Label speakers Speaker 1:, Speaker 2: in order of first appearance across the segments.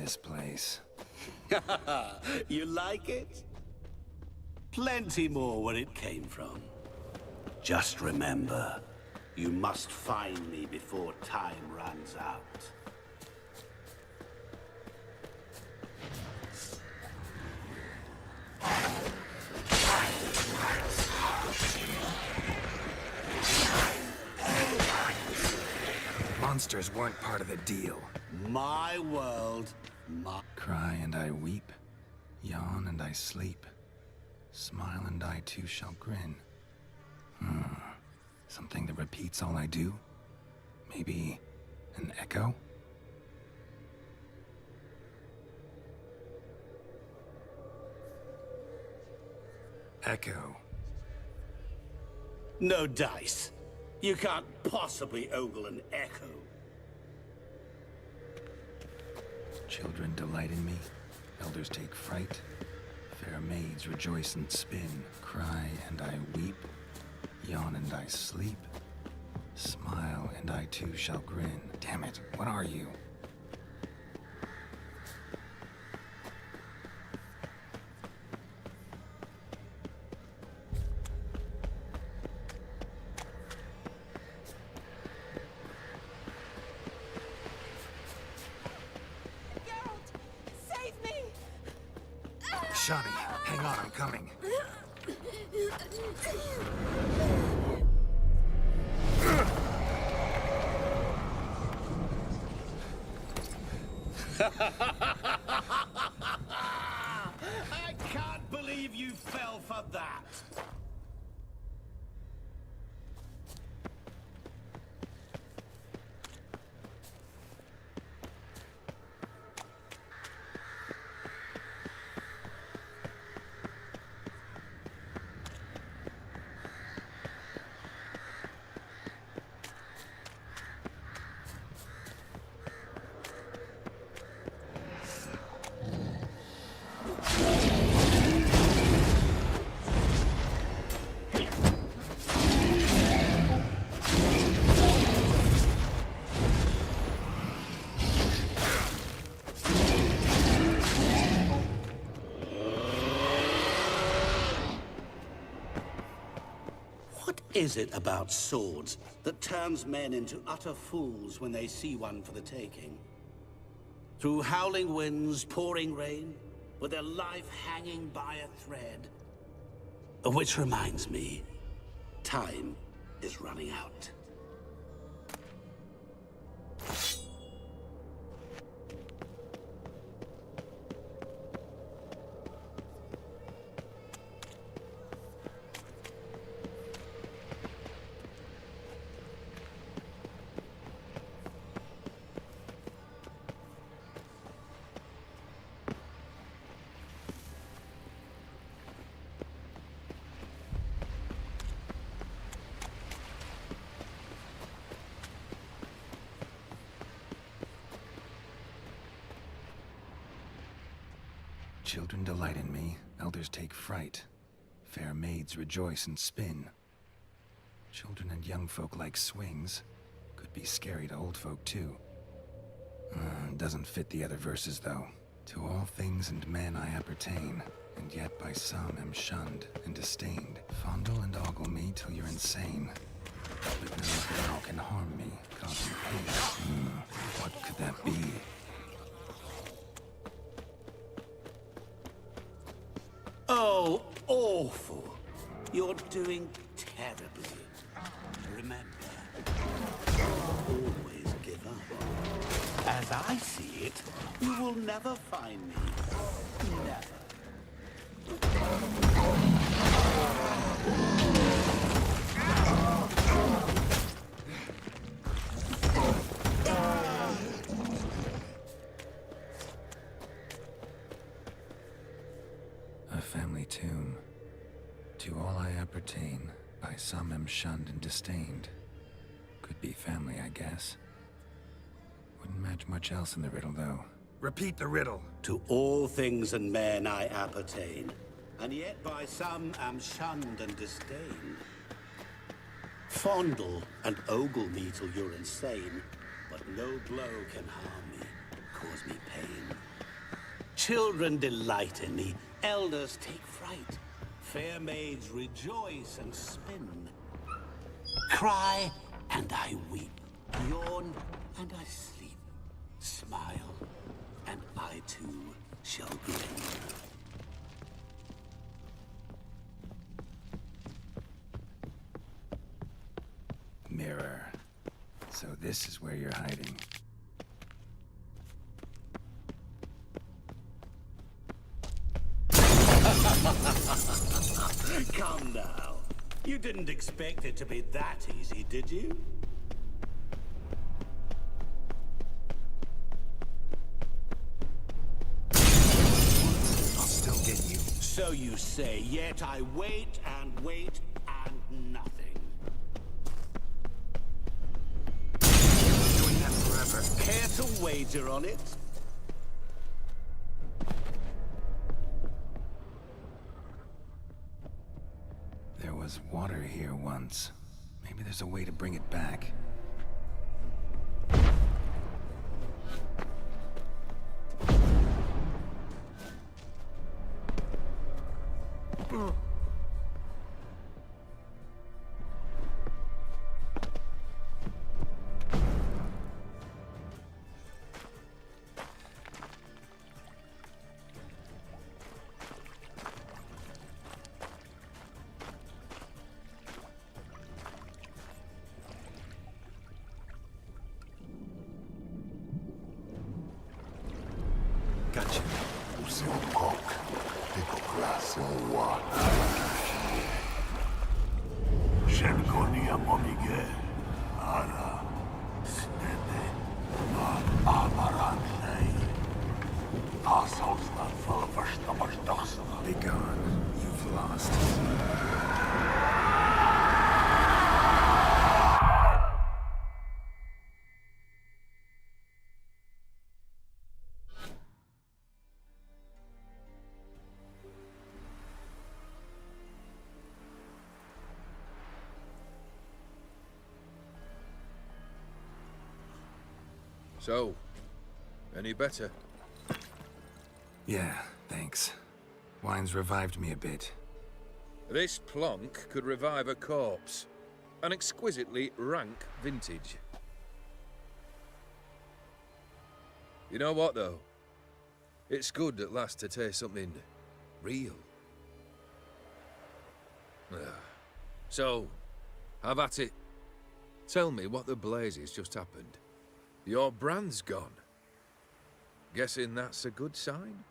Speaker 1: this place.
Speaker 2: You like it? Plenty more where it came from. Just remember, you must find me before time runs out.
Speaker 1: Monsters weren't part of the deal.
Speaker 2: My world, my...
Speaker 1: Cry and I weep, yawn and I sleep, smile and I too shall grin. Something that repeats all I do? Maybe an echo? Echo.
Speaker 2: No dice. You can't possibly ogle an echo.
Speaker 1: Children delight in me, elders take fright, fair maids rejoice and spin, cry and I weep, yawn and I sleep, smile and I too shall grin. Damn it, what are you? Shani, hang on, I'm coming.
Speaker 2: I can't believe you fell for that. What is it about swords that turns men into utter fools when they see one for the taking? Through howling winds, pouring rain, with their life hanging by a thread. Which reminds me, time is running out.
Speaker 1: Children delight in me, elders take fright. Fair maids rejoice and spin. Children and young folk like swings. Could be scary to old folk too. Doesn't fit the other verses though. To all things and men I appertain, and yet by some am shunned and disdained. Fondle and ogle me till you're insane. But no now can harm me, causing pain. What could that be?
Speaker 2: Oh, awful. You're doing terribly. Remember, always give up. As I see it, you will never find me. Never.
Speaker 1: A family tomb. To all I appertain, by some am shunned and disdained. Could be family, I guess. Wouldn't match much else in the riddle, though. Repeat the riddle.
Speaker 2: To all things and men I appertain, and yet by some am shunned and disdained. Fondle and ogle me till you're insane, but no blow can harm me, cause me pain. Children delight in me, elders take fright. Fair maids rejoice and spin. Cry, and I weep. Yawn, and I sleep. Smile, and I too shall grin.
Speaker 1: Mirror. So this is where you're hiding.
Speaker 2: Come now. You didn't expect it to be that easy, did you?
Speaker 1: I'll still get you.
Speaker 2: So you say, yet I wait and wait and nothing.
Speaker 1: Doing that forever.
Speaker 2: Care to wager on it?
Speaker 1: There was water here once. Maybe there's a way to bring it back. Gotcha. Be gone. You've lost.
Speaker 3: So, any better?
Speaker 1: Yeah, thanks. Wine's revived me a bit.
Speaker 3: This plonk could revive a corpse. An exquisitely rank vintage. You know what, though? It's good at last to taste something real. So, have at it. Tell me what the blazes just happened. Your brand's gone. Guessing that's a good sign?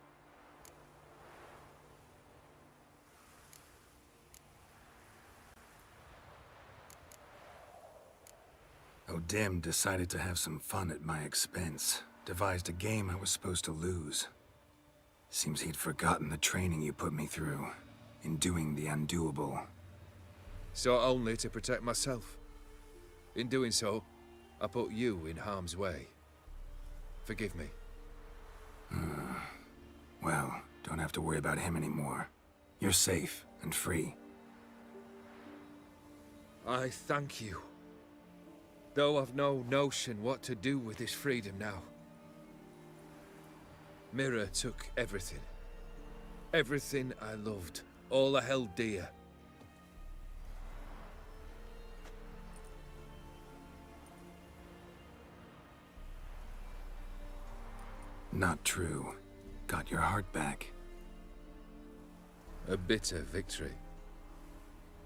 Speaker 1: O'Dim decided to have some fun at my expense. Devised a game I was supposed to lose. Seems he'd forgotten the training you put me through. In doing the undoable.
Speaker 3: Sought only to protect myself. In doing so, I put you in harm's way. Forgive me.
Speaker 1: Well, don't have to worry about him anymore. You're safe and free.
Speaker 3: I thank you. Though I've no notion what to do with this freedom now. Mirror took everything. Everything I loved. All I held dear.
Speaker 1: Not true. Got your heart back.
Speaker 3: A bitter victory.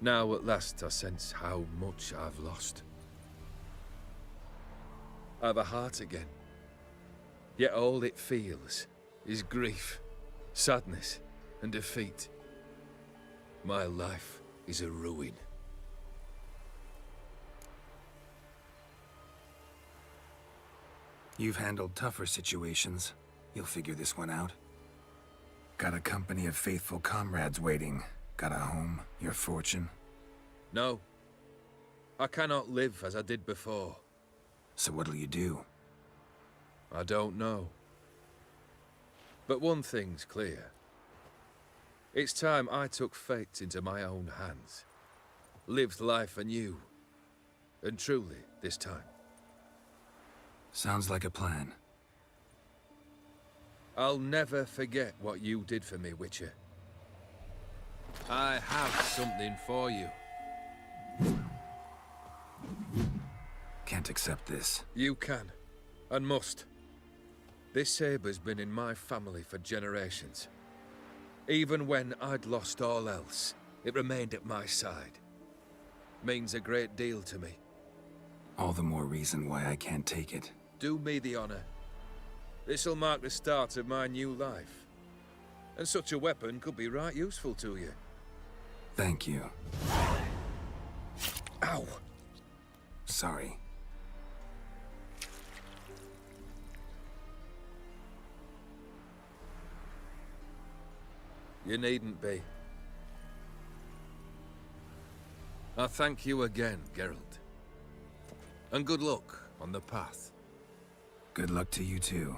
Speaker 3: Now at last I sense how much I've lost. I've a heart again. Yet all it feels is grief, sadness, and defeat. My life is a ruin.
Speaker 1: You've handled tougher situations. You'll figure this one out. Got a company of faithful comrades waiting. Got a home, your fortune.
Speaker 3: No. I cannot live as I did before.
Speaker 1: So what'll you do?
Speaker 3: I don't know. But one thing's clear. It's time I took fate into my own hands. Lived life anew. And truly, this time.
Speaker 1: Sounds like a plan.
Speaker 3: I'll never forget what you did for me, Witcher. I have something for you.
Speaker 1: Can't accept this.
Speaker 3: You can, and must. This sabre's been in my family for generations. Even when I'd lost all else, it remained at my side. Means a great deal to me.
Speaker 1: All the more reason why I can't take it.
Speaker 3: Do me the honor. This'll mark the start of my new life. And such a weapon could be right useful to you.
Speaker 1: Thank you.
Speaker 3: Ow!
Speaker 1: Sorry.
Speaker 3: You needn't be. I thank you again, Geralt. And good luck on the path.
Speaker 1: Good luck to you too.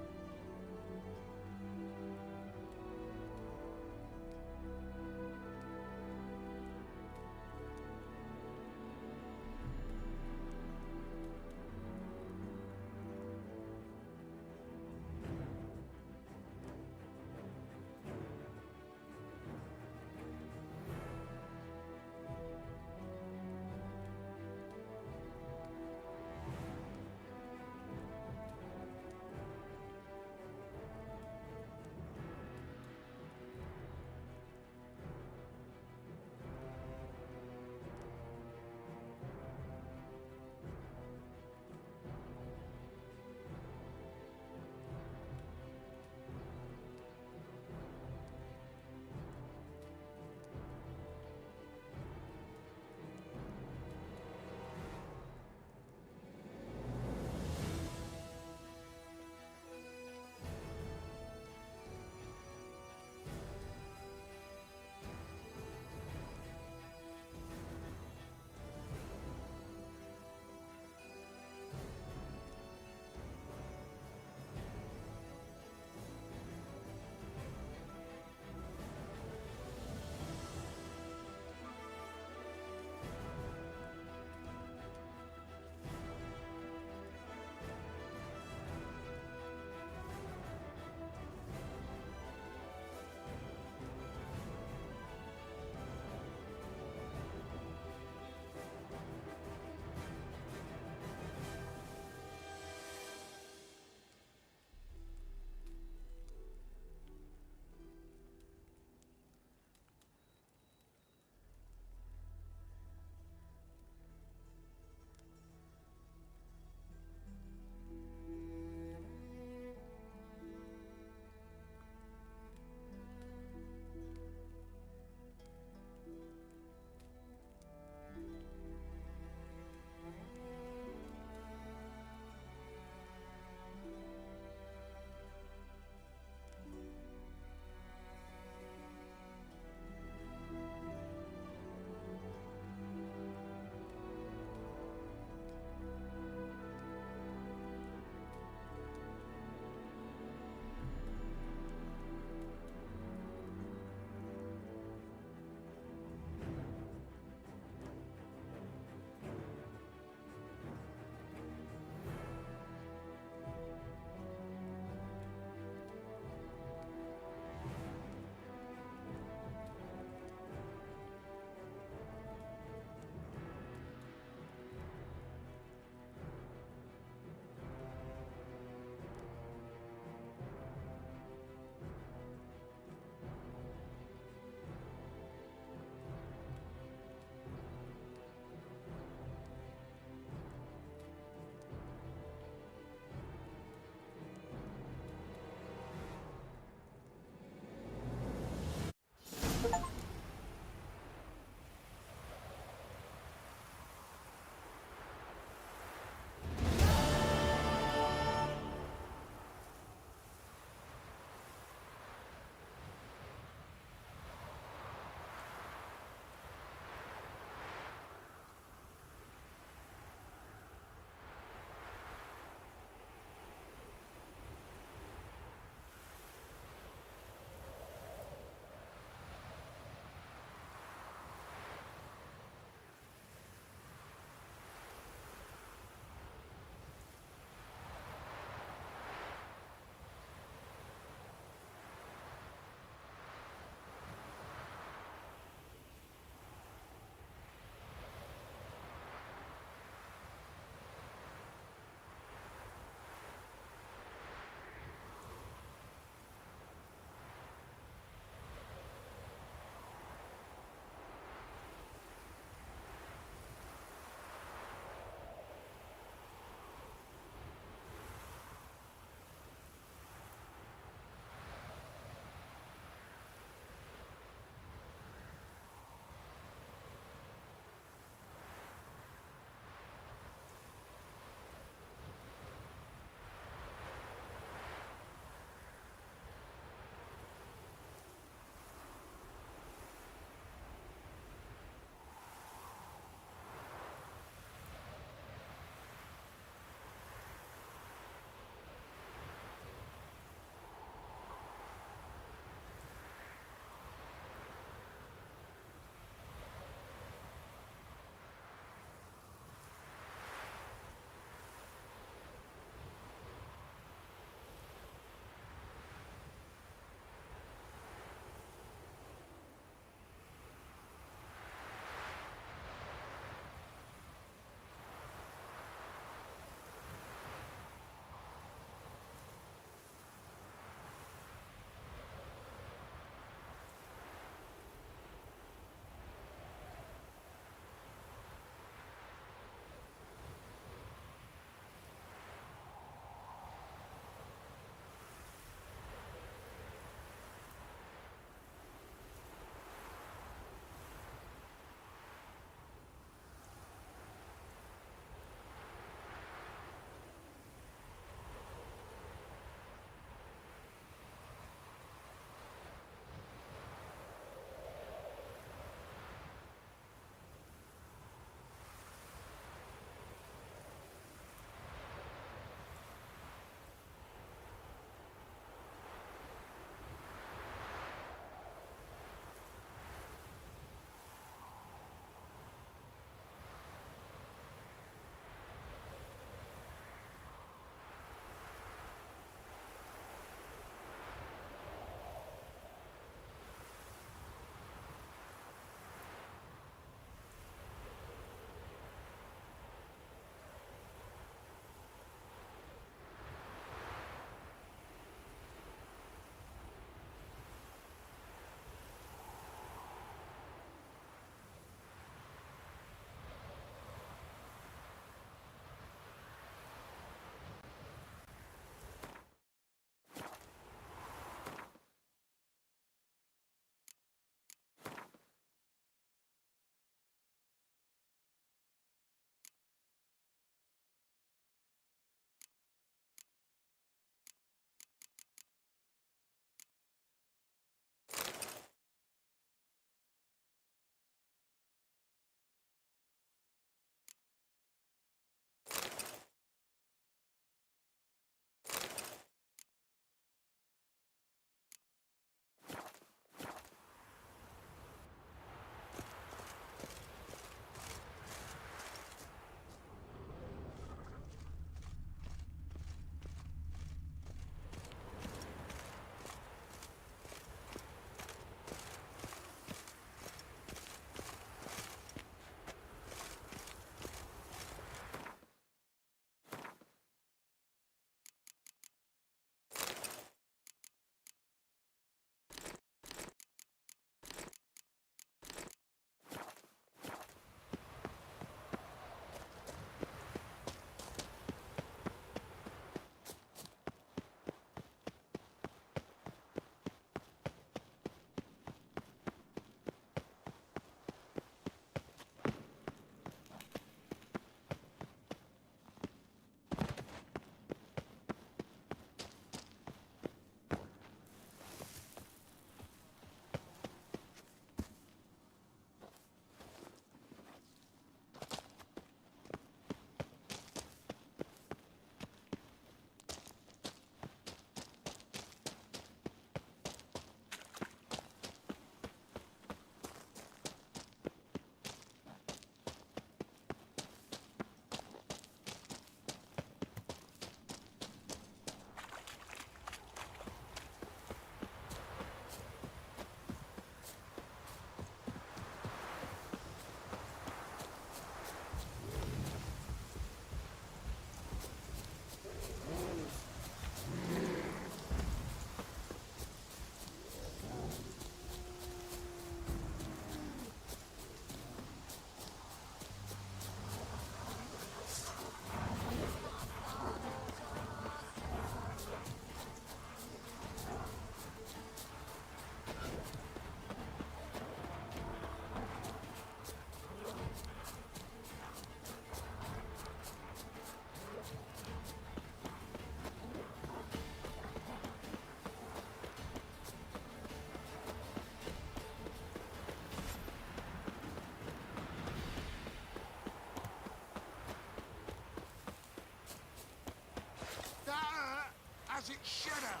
Speaker 4: it should have.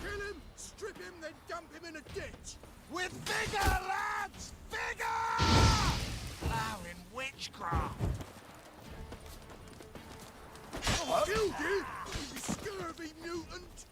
Speaker 4: Kill him, strip him, then dump him in a ditch. With vigor, lads! Vigor! Allowing witchcraft. Oh, killed you, you scurvy mutant!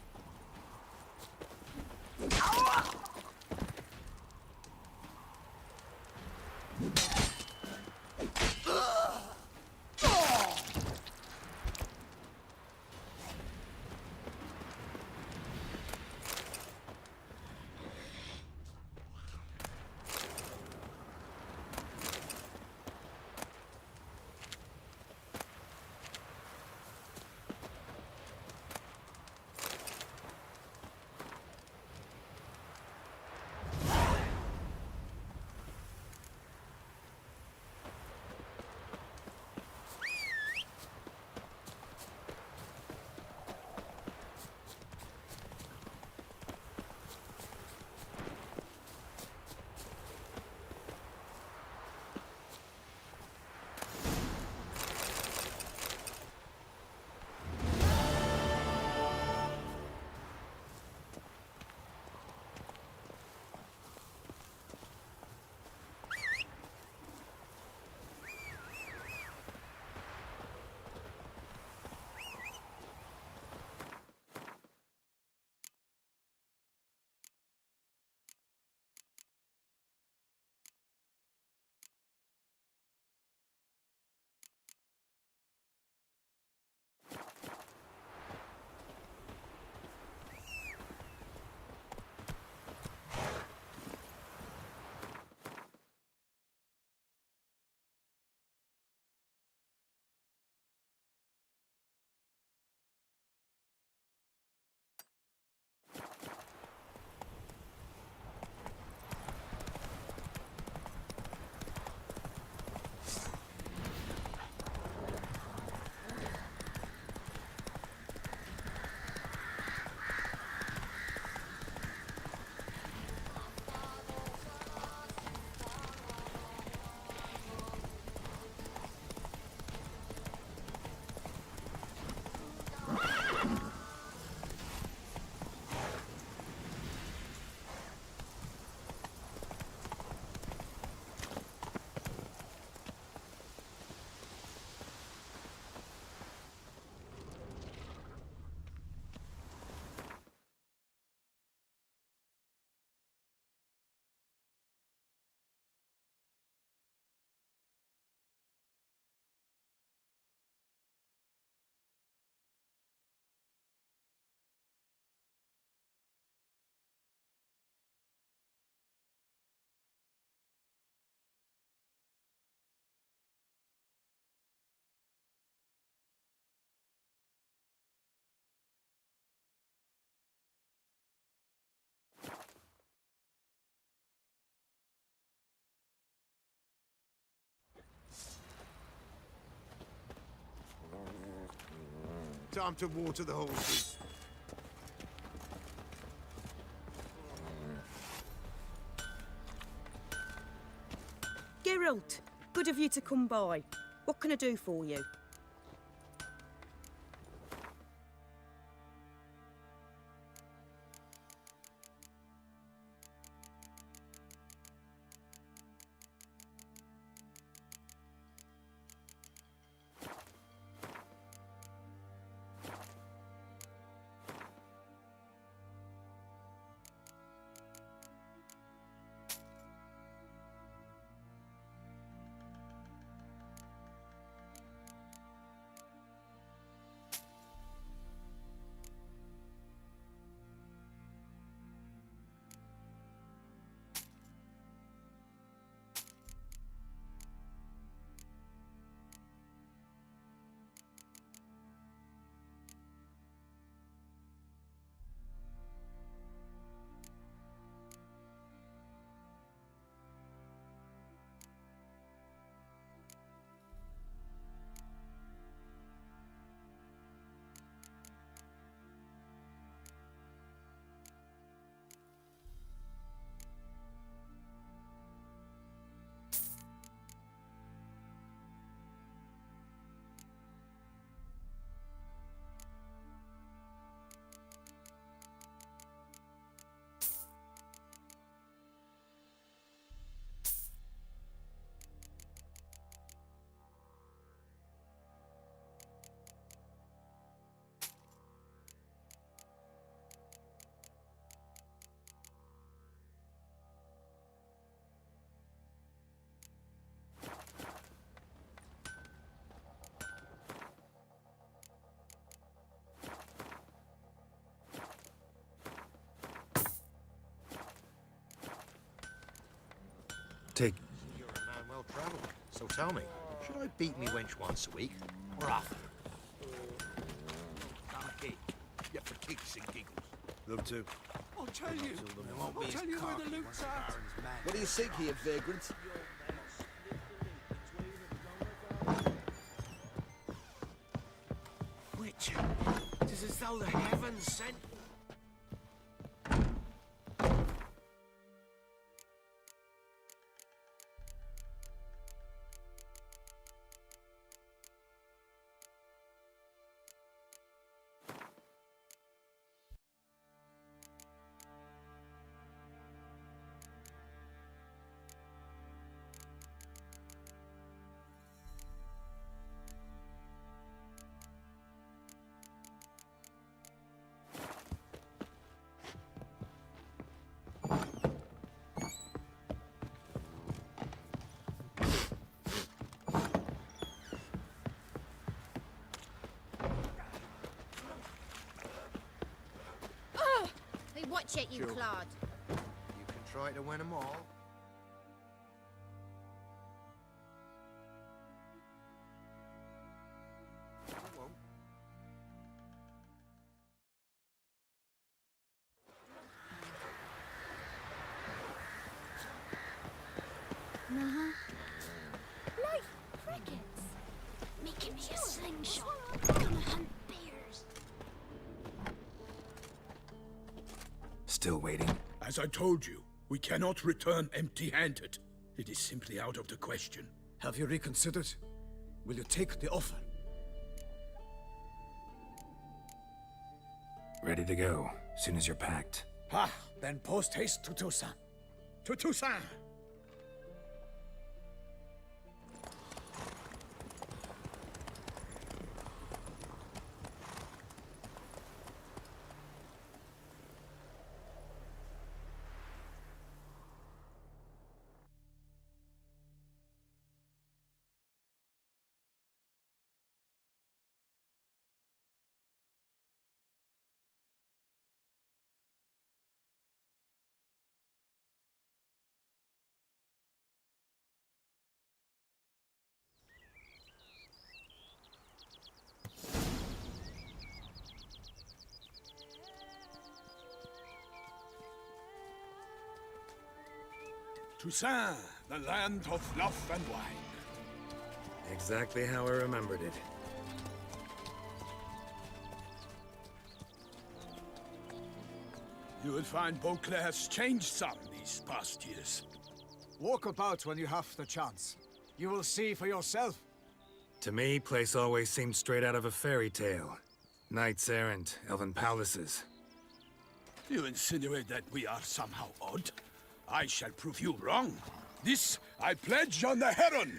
Speaker 4: Time to water the horses.
Speaker 5: Geralt, good of you to come by. What can I do for you?
Speaker 6: So tell me, should I beat me wench once a week, or often?
Speaker 4: Okay. Yeah, for kicks and giggles.
Speaker 6: Love to.
Speaker 4: I'll tell you. I'll tell you where the loot's at.
Speaker 7: What do you think here, vagrant?
Speaker 6: Which? It is as though the heavens sent.
Speaker 8: Hey, watch it, you
Speaker 6: Sure.
Speaker 8: clod.
Speaker 6: You can try to win them all. I won't.
Speaker 8: Like crickets. Making me a slingshot. Gonna hunt bears.
Speaker 1: Still waiting?
Speaker 4: As I told you, we cannot return empty-handed. It is simply out of the question.
Speaker 7: Have you reconsidered? Will you take the offer?
Speaker 1: Ready to go, soon as you're packed.
Speaker 7: Ah, then post haste to Toussaint. To Toussaint!
Speaker 4: Toussaint, the land of love and wine.
Speaker 1: Exactly how I remembered it.
Speaker 4: You will find Beauclair's changed some these past years.
Speaker 7: Walk about when you have the chance. You will see for yourself.
Speaker 1: To me, place always seemed straight out of a fairy tale. Knights errant, elven palaces.
Speaker 4: You insinuate that we are somehow odd? I shall prove you wrong. This I pledge on the Heron.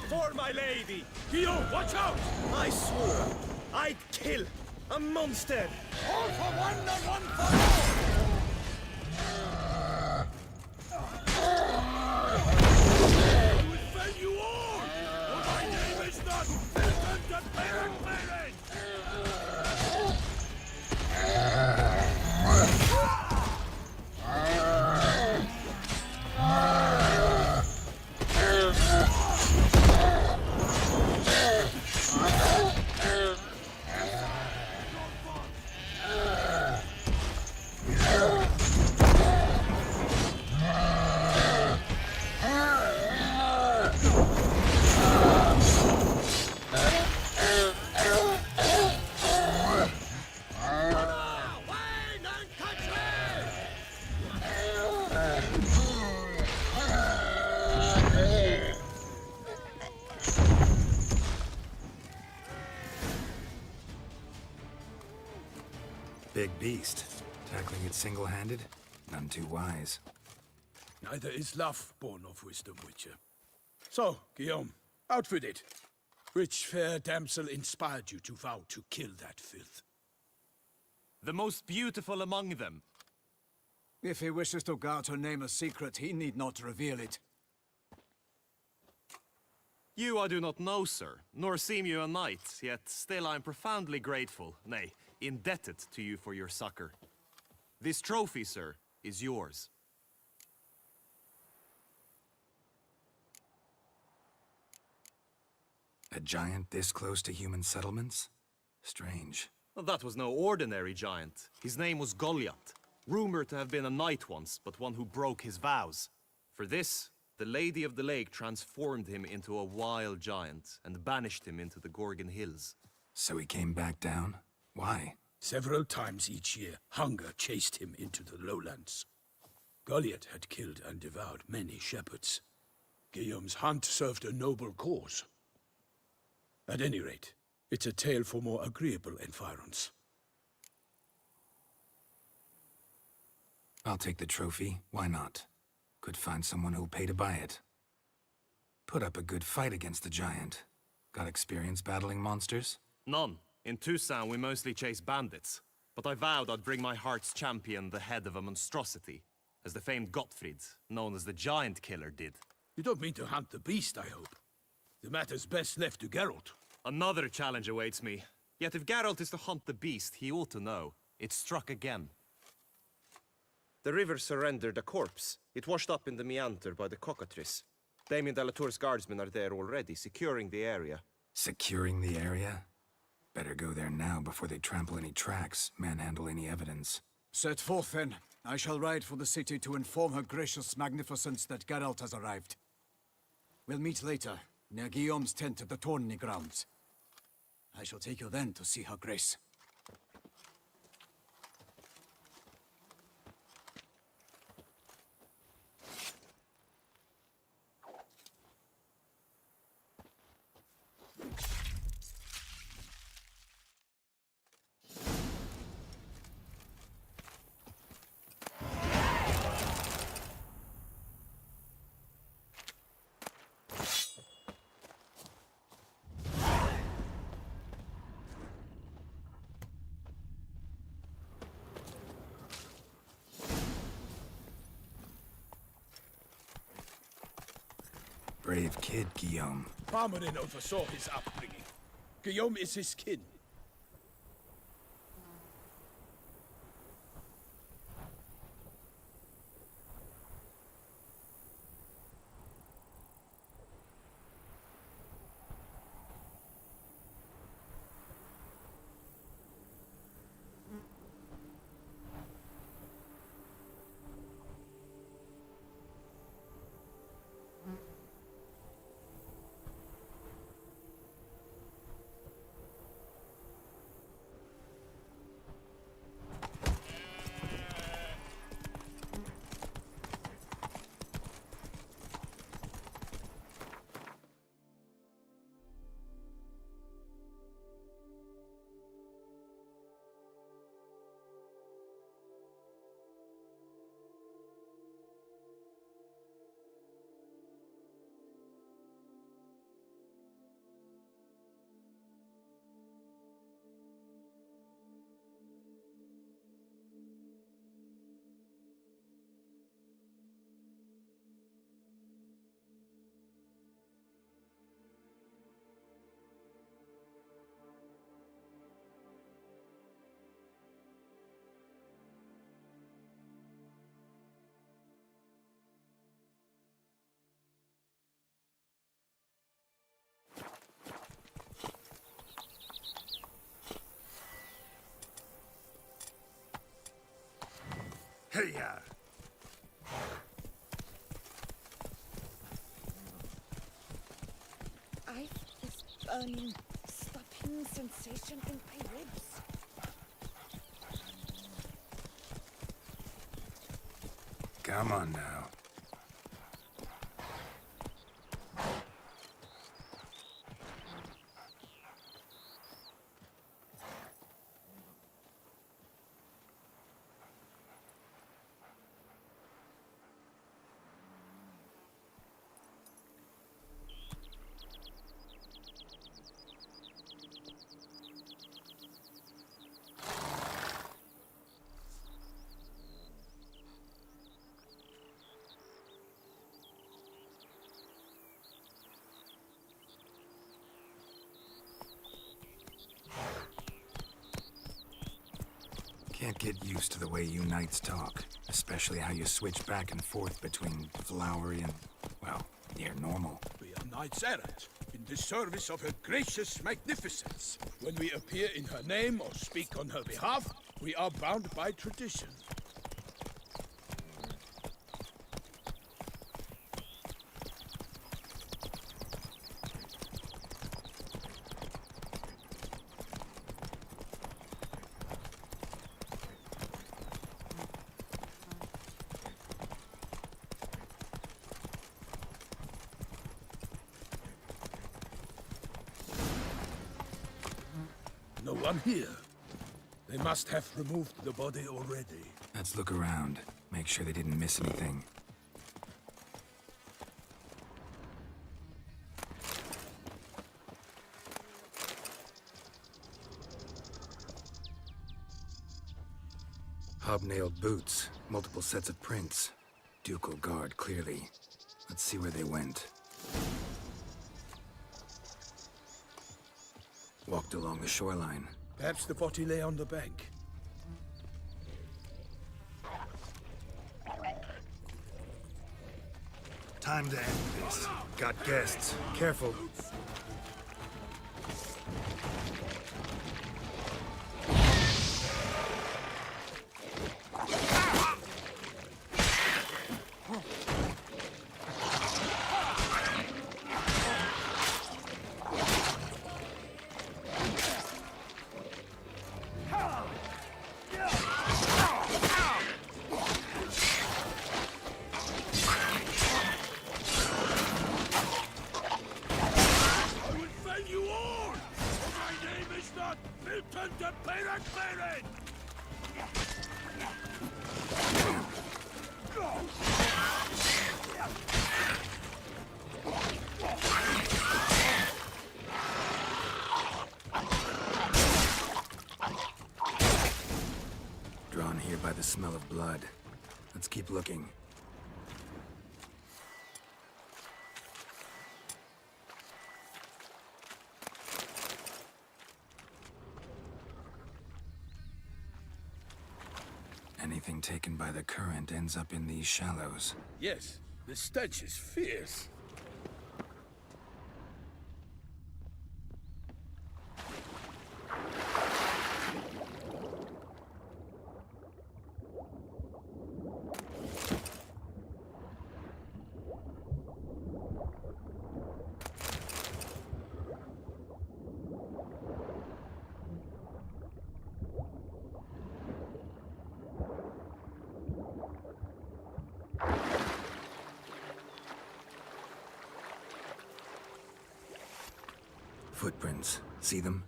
Speaker 7: For my lady!
Speaker 4: Theo, watch out!
Speaker 7: I swore I'd kill a monster!
Speaker 4: All for one and one for all! I will fell you all! For my name is not Welcome to Parent Parent!
Speaker 1: Big beast. Tackling it single-handed? None too wise.
Speaker 4: Neither is love born of wisdom, Witcher. So, Guillaume, outfit it. Which fair damsel inspired you to vow to kill that filth?
Speaker 9: The most beautiful among them.
Speaker 7: If he wishes to guard her name a secret, he need not reveal it.
Speaker 9: You I do not know, sir, nor seem you a knight, yet still I am profoundly grateful, nay, indebted to you for your succor. This trophy, sir, is yours.
Speaker 1: A giant this close to human settlements? Strange.
Speaker 9: Well, that was no ordinary giant. His name was Goliath, rumored to have been a knight once, but one who broke his vows. For this, the Lady of the Lake transformed him into a wild giant and banished him into the Gorgon Hills.
Speaker 1: So he came back down? Why?
Speaker 4: Several times each year, hunger chased him into the lowlands. Goliath had killed and devoured many shepherds. Guillaume's hunt served a noble cause. At any rate, it's a tale for more agreeable environs.
Speaker 1: I'll take the trophy. Why not? Could find someone who'll pay to buy it. Put up a good fight against the giant. Got experience battling monsters?
Speaker 9: None. In Tucson, we mostly chase bandits. But I vowed I'd bring my heart's champion the head of a monstrosity, as the famed Gottfried, known as the Giant Killer, did.
Speaker 4: You don't mean to hunt the beast, I hope. The matter's best left to Geralt.
Speaker 9: Another challenge awaits me. Yet if Geralt is to hunt the beast, he ought to know. It struck again. The river surrendered a corpse. It washed up in the meander by the cockatrice. Damien de la Tour's guardsmen are there already, securing the area.
Speaker 1: Securing the area? Better go there now before they trample any tracks, manhandle any evidence.
Speaker 7: Set forth, then. I shall ride for the city to inform her gracious magnificence that Geralt has arrived. We'll meet later, near Guillaume's tent at the tourney grounds. I shall take you then to see her grace.
Speaker 1: Brave kid, Guillaume.
Speaker 4: Parmanin oversaw his upbringing. Guillaume is his kin.
Speaker 1: Hey-ya!
Speaker 5: I've this burning, stopping sensation in my ribs.
Speaker 1: Come on now. Can't get used to the way you knights talk, especially how you switch back and forth between flowery and, well, near normal.
Speaker 4: We are knights errant, in the service of her gracious magnificence. When we appear in her name or speak on her behalf, we are bound by tradition. No one here. They must have removed the body already.
Speaker 1: Let's look around. Make sure they didn't miss anything. Hobnailed boots, multiple sets of prints. Ducal guard, clearly. Let's see where they went. Walked along the shoreline.
Speaker 4: Perhaps the body lay on the bank.
Speaker 1: Time to end this. Got guests. Careful. Drawn here by the smell of blood. Let's keep looking. Anything taken by the current ends up in these shallows.
Speaker 4: Yes, the stench is fierce.
Speaker 1: Footprints. See them?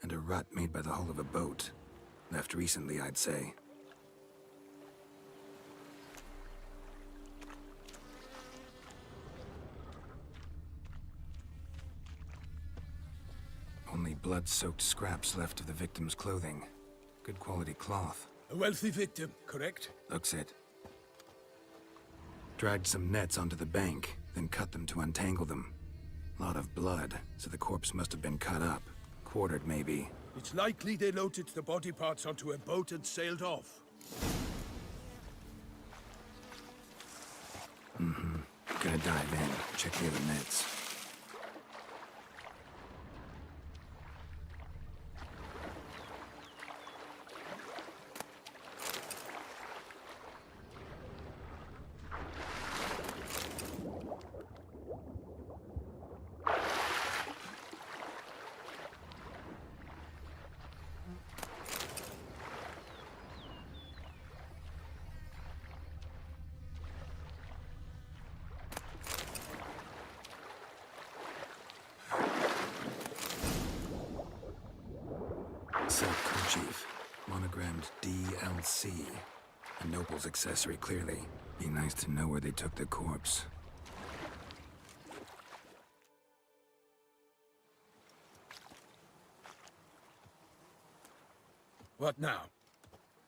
Speaker 1: And a rut made by the hull of a boat. Left recently, I'd say. Only blood-soaked scraps left of the victim's clothing. Good quality cloth.
Speaker 4: A wealthy victim, correct?
Speaker 1: Looks it. Dragged some nets onto the bank, then cut them to untangle them. Lot of blood, so the corpse must have been cut up. Quartered, maybe.
Speaker 4: It's likely they loaded the body parts onto a boat and sailed off.
Speaker 1: Gonna dive in, check the other nets. D.L.C. A noble's accessory, clearly. Be nice to know where they took the corpse.
Speaker 4: What now?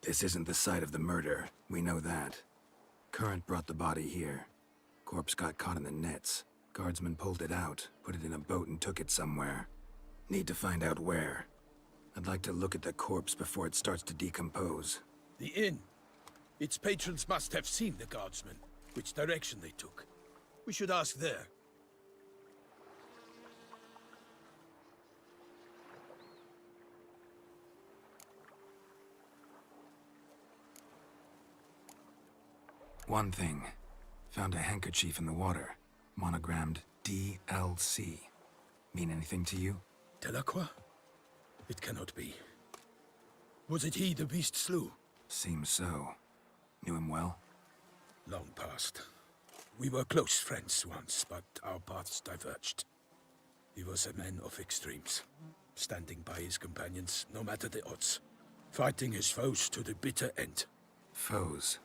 Speaker 1: This isn't the site of the murder. We know that. Current brought the body here. Corpse got caught in the nets. Guardsmen pulled it out, put it in a boat and took it somewhere. Need to find out where. I'd like to look at the corpse before it starts to decompose.
Speaker 4: The inn. Its patrons must have seen the guardsmen, which direction they took. We should ask there.
Speaker 1: One thing. Found a handkerchief in the water. Monogrammed D.L.C. Mean anything to you?
Speaker 4: Delacroix? It cannot be. Was it he the beast slew?
Speaker 1: Seems so. Knew him well?
Speaker 4: Long past. We were close friends once, but our paths diverged. He was a man of extremes, standing by his companions no matter the odds, fighting his foes to the bitter end.
Speaker 1: Foes?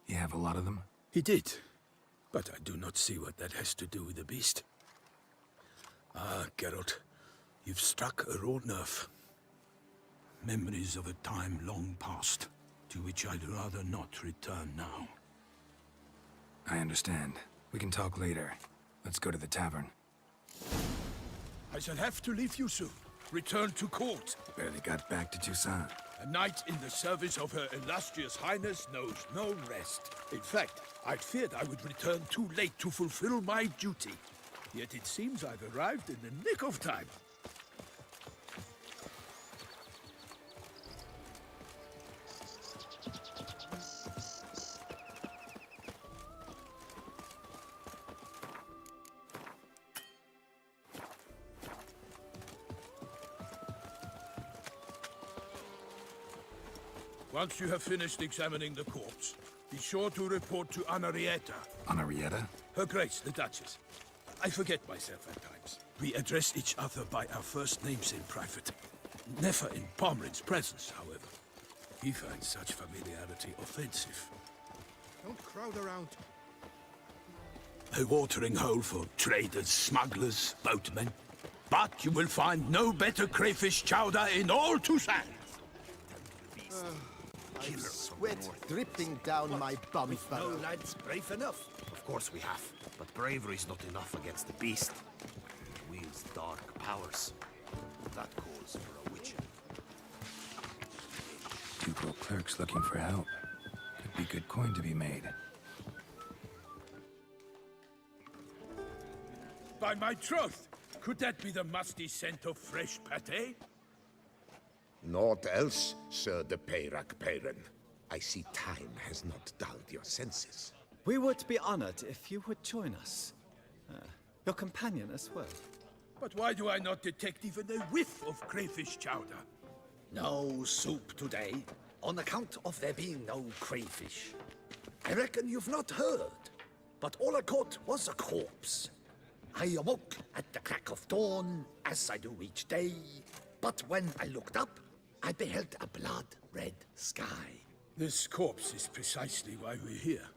Speaker 1: You have a lot of them?
Speaker 4: He did, but I do not see what that has to do with the beast. Ah, Geralt, you've struck a raw nerve. Memories of a time long past, to which I'd rather not return now.
Speaker 1: I understand. We can talk later. Let's go to the tavern.
Speaker 4: I shall have to leave you soon. Return to court.
Speaker 1: Barely got back to Toussaint.
Speaker 4: A knight in the service of Her Illustrious Highness knows no rest. In fact, I'd feared I would return too late to fulfill my duty. Yet it seems I've arrived in the nick of time. Once you have finished examining the corpse, be sure to report to Anarietta.
Speaker 1: Anarietta?
Speaker 4: Her Grace, the Duchess. I forget myself at times. We address each other by our first names in private. Never in Pomrin's presence, however. He finds such familiarity offensive.
Speaker 6: Don't crowd around.
Speaker 4: A watering hole for traders, smugglers, boatmen. But you will find no better crayfish chowder in all Toussaint.
Speaker 6: Sweat dripping down my bum furrow.
Speaker 2: No lads brave enough.
Speaker 9: Of course we have, but bravery's not enough against the beast. It wields dark powers. That calls for a witcher.
Speaker 1: Ducal clerks looking for help. Could be good coin to be made.
Speaker 4: By my troth, could that be the musty scent of fresh pâté?
Speaker 10: Naught else, Sir de Peyrac-Peyran. I see time has not dulled your senses.
Speaker 11: We would be honored if you would join us. Your companion as well.
Speaker 4: But why do I not detect even a whiff of crayfish chowder?
Speaker 2: No soup today, on account of there being no crayfish. I reckon you've not heard, but all I caught was a corpse. I awoke at the crack of dawn, as I do each day, but when I looked up, I beheld a blood-red sky.
Speaker 4: This corpse is precisely why we're here.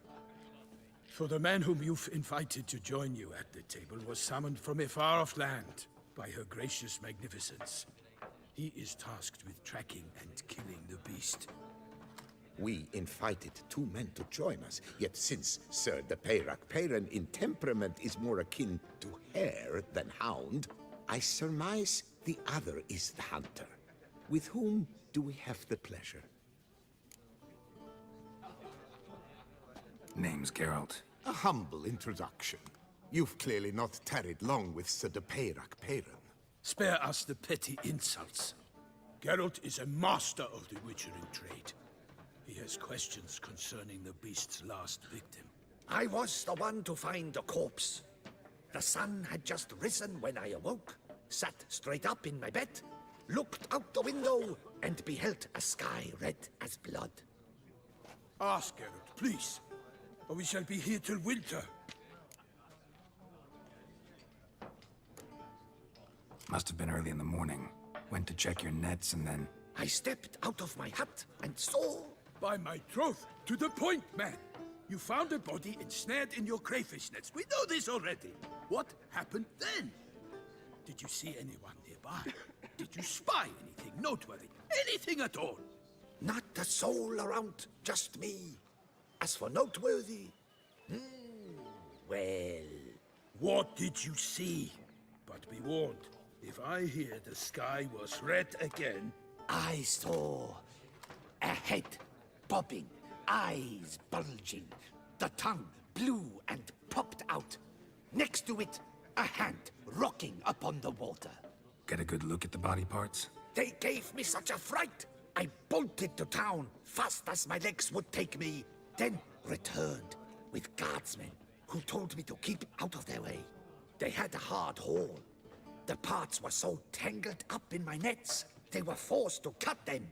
Speaker 4: For the man whom you've invited to join you at the table was summoned from a far-off land by her gracious magnificence. He is tasked with tracking and killing the beast.
Speaker 10: We invited two men to join us, yet since Sir de Peyrac-Peyran in temperament is more akin to hare than hound, I surmise the other is the hunter. With whom do we have the pleasure?
Speaker 1: Name's Geralt.
Speaker 10: A humble introduction. You've clearly not tarried long with Sir de Peyrac-Peyran.
Speaker 4: Spare us the petty insults. Geralt is a master of the witchering trade. He has questions concerning the beast's last victim.
Speaker 2: I was the one to find the corpse. The sun had just risen when I awoke, sat straight up in my bed, looked out the window, and beheld a sky red as blood.
Speaker 4: Ask Geralt, please, or we shall be here till winter.
Speaker 1: Must have been early in the morning. Went to check your nets and then...
Speaker 2: I stepped out of my hut and saw
Speaker 4: By my troth, to the point, man. You found a body ensnared in your crayfish nets. We know this already. What happened then? Did you see anyone nearby? Did you spy anything noteworthy? Anything at all?
Speaker 10: Not a soul around, just me. As for noteworthy, well...
Speaker 4: What did you see? But be warned, if I hear the sky was red again...
Speaker 10: I saw a head bobbing, eyes bulging, the tongue blue and popped out. Next to it, a hand rocking upon the water.
Speaker 1: Get a good look at the body parts?
Speaker 10: They gave me such a fright. I bolted to town fast as my legs would take me, then returned with guardsmen who told me to keep out of their way. They had a hard haul. The parts were so tangled up in my nets, they were forced to cut them.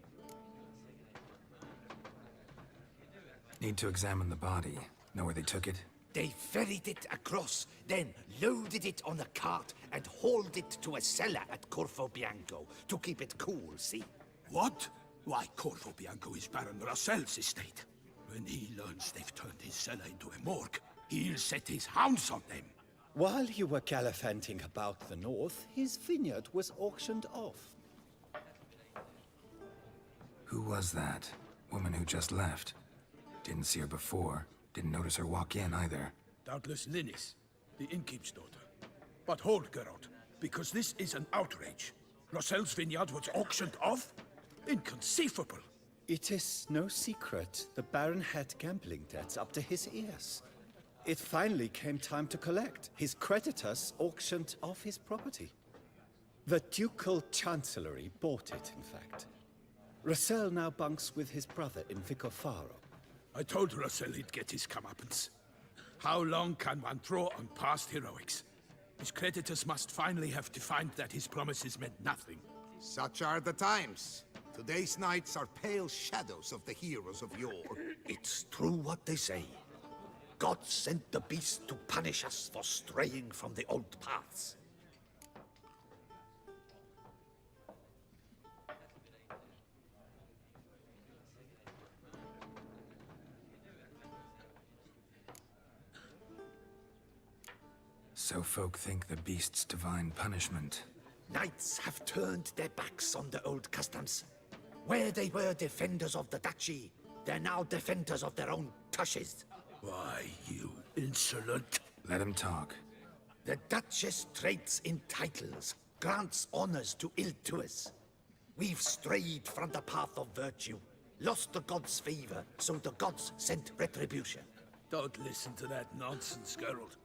Speaker 1: Need to examine the body. Know where they took it?
Speaker 10: They ferried it across, then loaded it on a cart and hauled it to a cellar at Corvo Bianco to keep it cool, see?
Speaker 4: What? Why, Corvo Bianco is Baron Russell's estate. When he learns they've turned his cellar into a morgue, he'll set his hounds on them.
Speaker 11: While you were gallivanting about the north, his vineyard was auctioned off.
Speaker 1: Who was that? Woman who just left. Didn't see her before. Didn't notice her walk in either.
Speaker 4: Doubtless Linnis, the innkeep's daughter. But hold, Geralt, because this is an outrage. Russell's vineyard was auctioned off? Inconceivable.
Speaker 11: It is no secret the Baron had gambling debts up to his ears. It finally came time to collect. His creditors auctioned off his property. The ducal chancellery bought it, in fact. Russell now bunks with his brother in Vicofaro.
Speaker 4: I told Russell he'd get his comeuppance. How long can one draw on past heroics? His creditors must finally have defined that his promises meant nothing.
Speaker 10: Such are the times. Today's knights are pale shadows of the heroes of yore. It's true what they say. God sent the beast to punish us for straying from the old paths.
Speaker 1: So folk think the beast's divine punishment.
Speaker 10: Knights have turned their backs on the old customs. Where they were defenders of the duchy, they're now defenders of their own tushes.
Speaker 4: Why, you insolent...
Speaker 1: Let him talk.
Speaker 10: The Duchess trades in titles, grants honors to ill-doers. We've strayed from the path of virtue, lost the gods' favor, so the gods sent retribution.
Speaker 4: Don't listen to that nonsense, Geralt.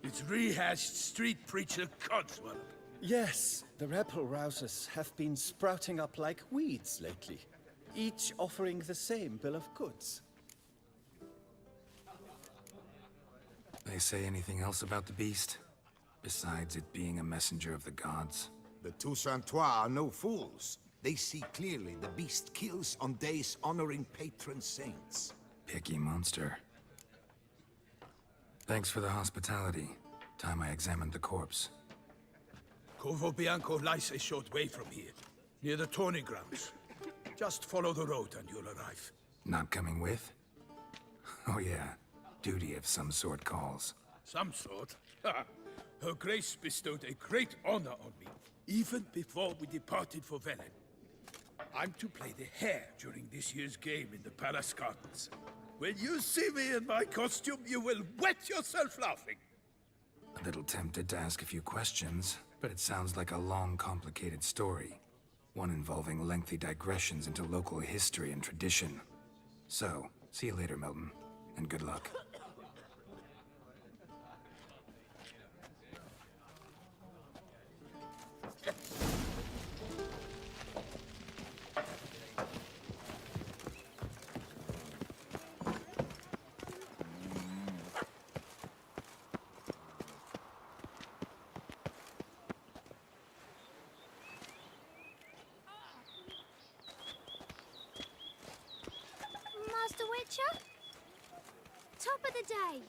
Speaker 4: It's rehashed street preacher codswallop.
Speaker 11: Yes, the rebel rousers have been sprouting up like weeds lately, each offering the same bill of goods.
Speaker 1: They say anything else about the beast? Besides it being a messenger of the gods?
Speaker 10: The Toussaintois are no fools. They see clearly the beast kills on days honoring patron saints.
Speaker 1: Picky monster. Thanks for the hospitality. Time I examined the corpse.
Speaker 4: Corvo Bianco lies a short way from here, near the tourney grounds. Just follow the road and you'll arrive.
Speaker 1: Not coming with? Oh yeah, duty of some sort calls.
Speaker 4: Some sort? Her Grace bestowed a great honor on me, even before we departed for Velen. I'm to play the hare during this year's game in the palace gardens. When you see me in my costume, you will wet yourself laughing.
Speaker 1: A little tempted to ask a few questions, but it sounds like a long, complicated story. One involving lengthy digressions into local history and tradition. So, see you later, Milton, and good luck.
Speaker 8: Master Witcher? Top of the day.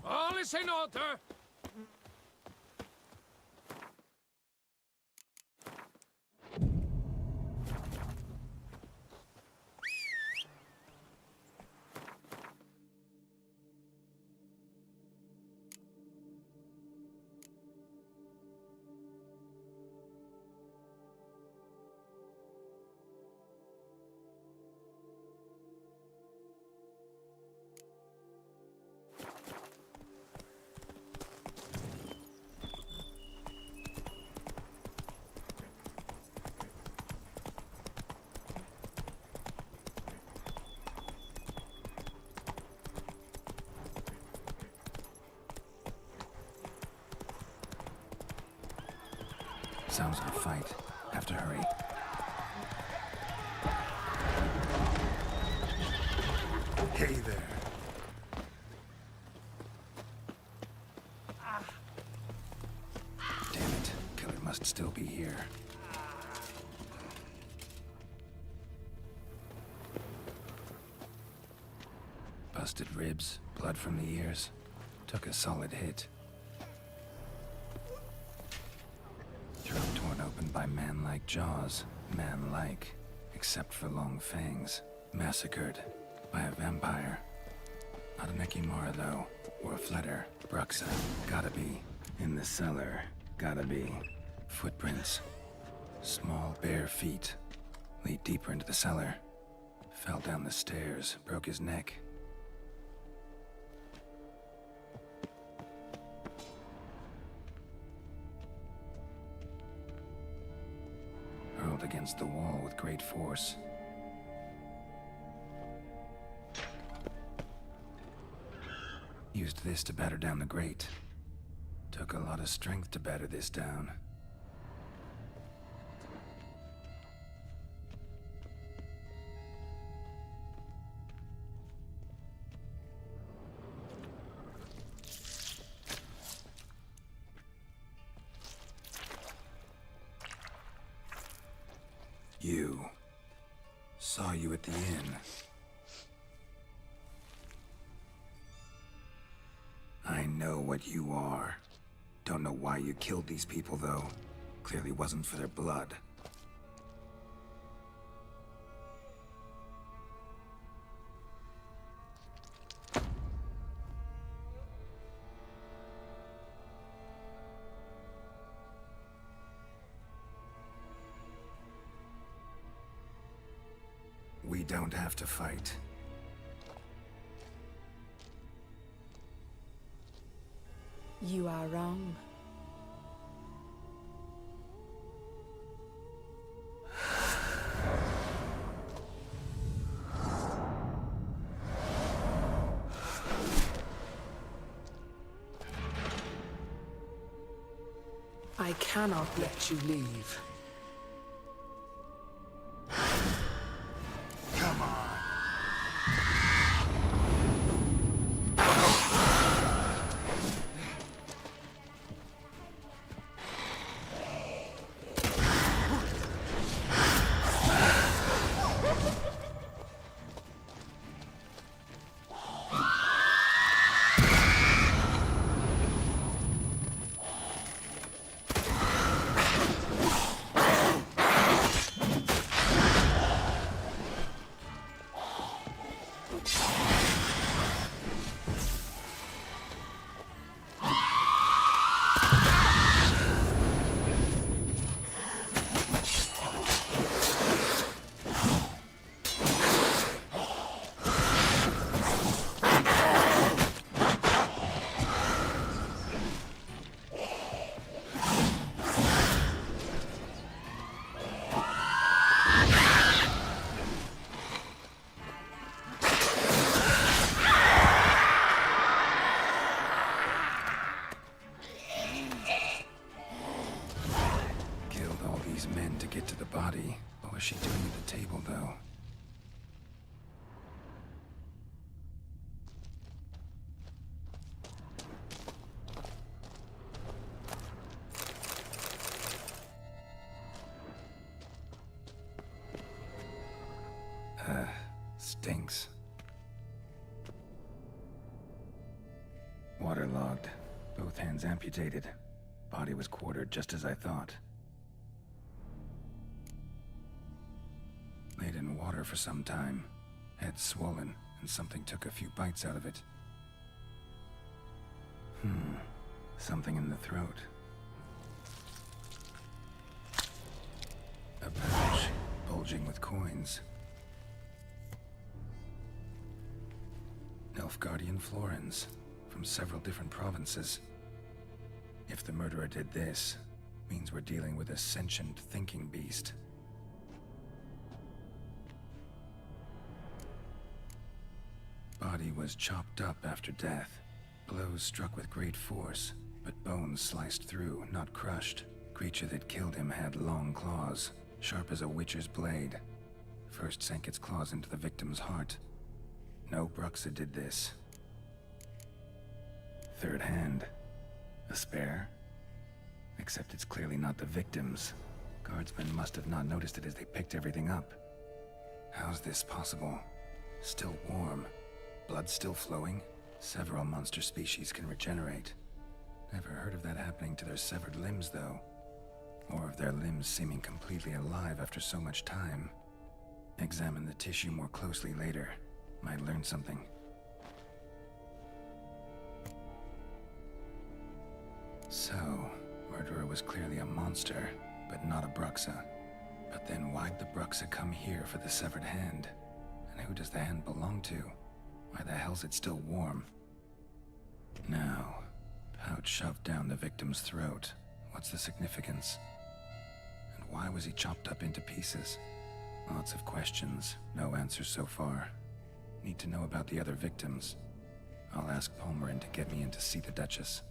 Speaker 3: All is in order.
Speaker 1: Sounds of a fight. Have to hurry. Hey there. Damn it. Killer must still be here. Busted ribs, blood from the ears. Took a solid hit. Throat torn open by man-like jaws. Man-like, except for long fangs. Massacred by a vampire. Not an Ekimara, though, or a Fletter. Bruxa, gotta be. In the cellar, gotta be. Footprints. Small, bare feet. Lead deeper into the cellar. Fell down the stairs, broke his neck. Hurled against the wall with great force. Used this to batter down the grate. Took a lot of strength to batter this down. You. Saw you at the inn. I know what you are. Don't know why you killed these people, though. Clearly wasn't for their blood. We don't have to fight.
Speaker 5: You are wrong. I cannot let you leave.
Speaker 1: Come on. Men to get to the body. What was she doing at the table, though? Stinks. Waterlogged. Both hands amputated. Body was quartered just as I thought. Laid in water for some time. Head swollen, and something took a few bites out of it. Something in the throat. A pouch, bulging with coins. Nilfgaardian florins, from several different provinces. If the murderer did this, means we're dealing with a sentient thinking beast. Body was chopped up after death. Blows struck with great force, but bones sliced through, not crushed. creature that killed him had long claws, sharp as a witcher's blade. First sank its claws into the victim's heart. No Bruxa did this. Third hand. A spare? Except it's clearly not the victim's. Guardsmen must have not noticed it as they picked everything up. How's this possible? Still warm. Blood still flowing? Several monster species can regenerate. Never heard of that happening to their severed limbs, though. Or of their limbs seeming completely alive after so much time. Examine the tissue more closely later. Might learn something. So, murderer was clearly a monster, but not a Bruxa. But then why'd the Bruxa come here for the severed hand? And who does the hand belong to? Why the hell's it still warm? Now, pouch shoved down the victim's throat. What's the significance? And why was he chopped up into pieces? Lots of questions, no answers so far. Need to know about the other victims. I'll ask Palmerin to get me in to see the Duchess.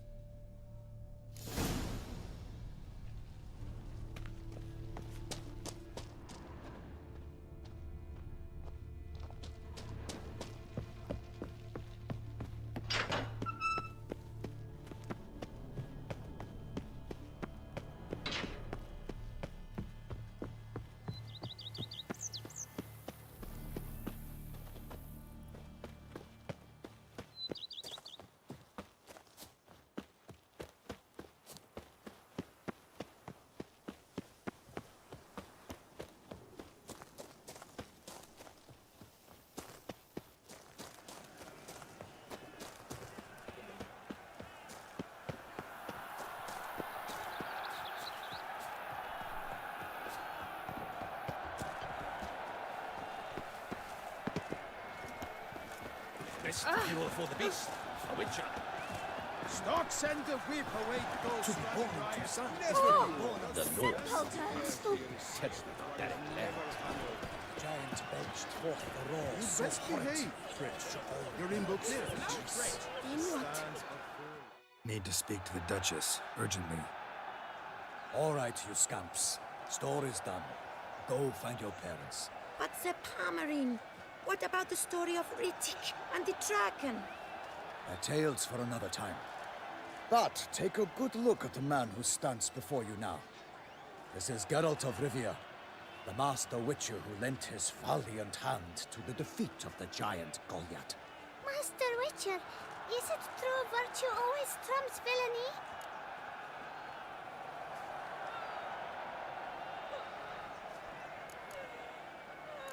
Speaker 4: Best fuel for the beast, a witcher.
Speaker 6: Stock send the whip away those
Speaker 7: To be born to sun.
Speaker 4: The Lord.
Speaker 6: Says that the giant belched forth the roar. You best behave, Fritz. You're in books.
Speaker 8: Then what?
Speaker 1: Need to speak to the Duchess, urgently.
Speaker 7: All right, you scamps. Store is done. Go find your parents.
Speaker 5: But the Palmerin, what about the story of Rittik and the dragon?
Speaker 7: Tales for another time. But take a good look at the man who stands before you now. This is Geralt of Rivia, the master witcher who lent his valiant hand to the defeat of the giant Goliath.
Speaker 8: Master Witcher, is it true virtue always trumps villainy?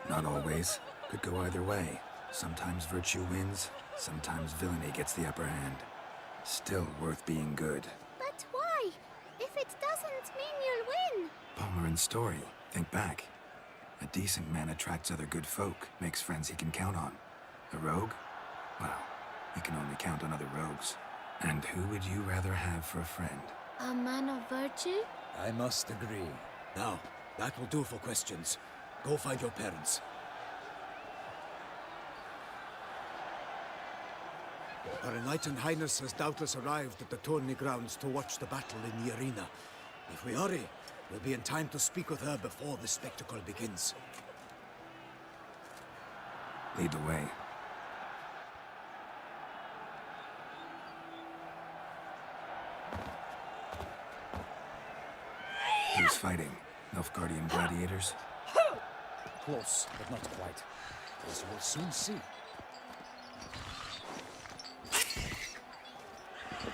Speaker 1: Not always. Could go either way. Sometimes virtue wins, sometimes villainy gets the upper hand. Still worth being good.
Speaker 8: But why? If it doesn't mean you'll win.
Speaker 1: Palmerin's story. Think back. A decent man attracts other good folk, makes friends he can count on. A rogue? Well, he can only count on other rogues. And who would you rather have for a friend?
Speaker 8: A man of virtue?
Speaker 7: I must agree. Now, that will do for questions. Go find your parents. Her Enlightened Highness has doubtless arrived at the tourney grounds to watch the battle in the arena. If we hurry, we'll be in time to speak with her before the spectacle begins.
Speaker 1: Lead the way. Who's fighting? Nilfgaardian gladiators?
Speaker 7: Close, but not quite. As we'll soon see.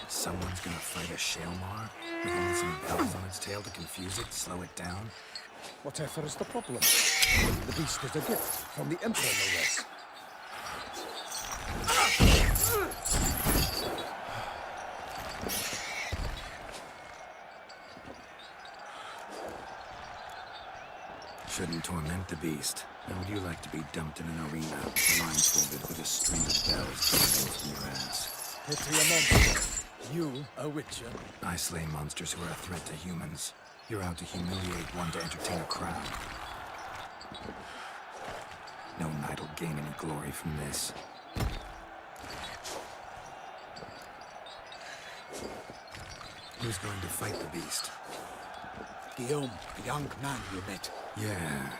Speaker 1: Someone's gonna fight a Shaelmar? With only some bells on its tail to confuse it, slow it down?
Speaker 7: Whatever is the problem? The beast is a gift from the Emperor, no less.
Speaker 1: Shouldn't torment the beast. How would you like to be dumped in an arena, blindfolded with a string of bells dangling from your ass?
Speaker 7: Pity a monster. You, a witcher?
Speaker 1: I slay monsters who are a threat to humans. You're out to humiliate one to entertain a crowd. No knight will gain any glory from this. Who's going to fight the beast?
Speaker 7: Guillaume, the young man you met.
Speaker 1: Yeah.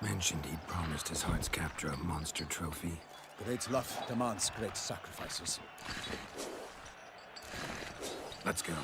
Speaker 1: Mentioned he'd promised his heart's captor a monster trophy.
Speaker 7: Great love demands great sacrifices.
Speaker 1: Let's go.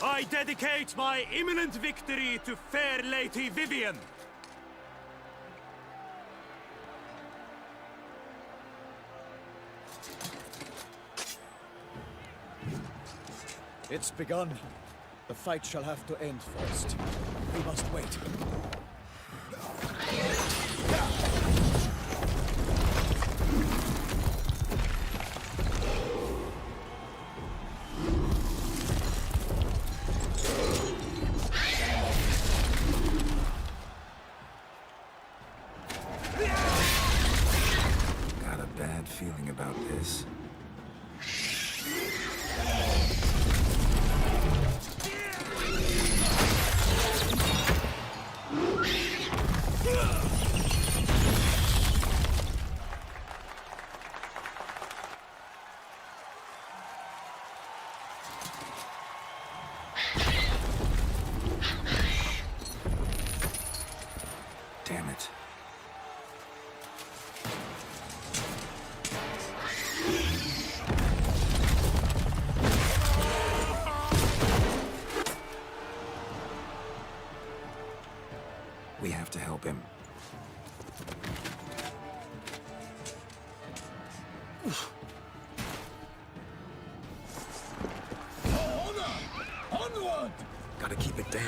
Speaker 12: I dedicate my imminent victory to fair Lady Vivian.
Speaker 7: It's begun. The fight shall have to end first. We must wait.
Speaker 1: Got a bad feeling about this. Damn it. We have to help him.
Speaker 7: Onward!
Speaker 1: Gotta keep it down.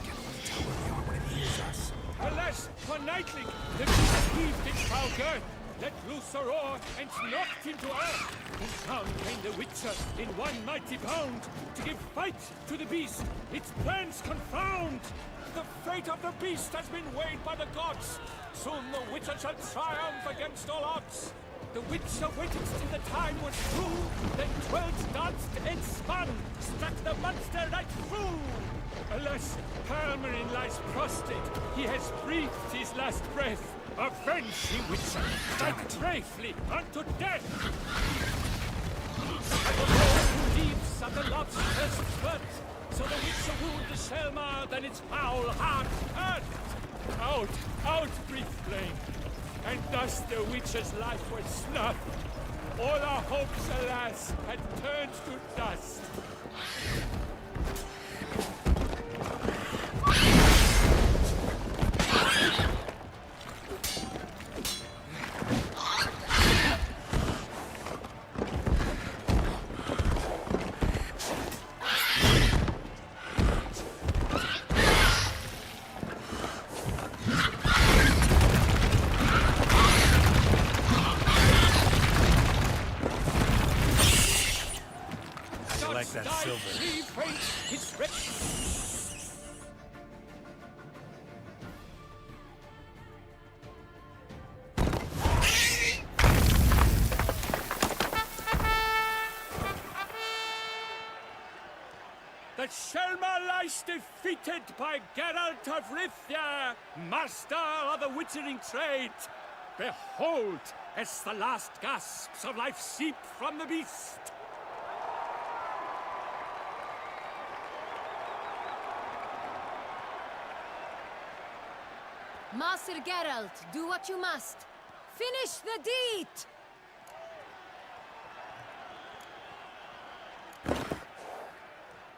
Speaker 1: Can't really tell where we are when it hears us.
Speaker 12: Alas, for Nightling, the beast heaved its foul girth, let loose a roar, and knocked him to earth. And down came the Witcher in one mighty bound, to give fight to the beast, its plans confound. The fate of the beast has been weighed by the gods. Soon the Witcher shall triumph against all odds. The Witcher waited till the time was through, then twirled, danced, and spun, struck the monster right through. Alas, Palmerin lies prostrate, he has breathed his last breath. Avenge, ye Witcher, fight bravely unto death! And the Lord who leaves at the love's first birth, so the Witcher wound the Selma, then its foul heart earth. Out, out, brief flame, and thus the Witcher's life was snuffed. All our hopes, alas, had turned to dust.
Speaker 6: Like that silver.
Speaker 12: The Selma lies defeated by Geralt of Rivia, master of the witchering trade. Behold, as the last gasps of life seep from the beast.
Speaker 13: Master Geralt, do what you must. Finish the deed!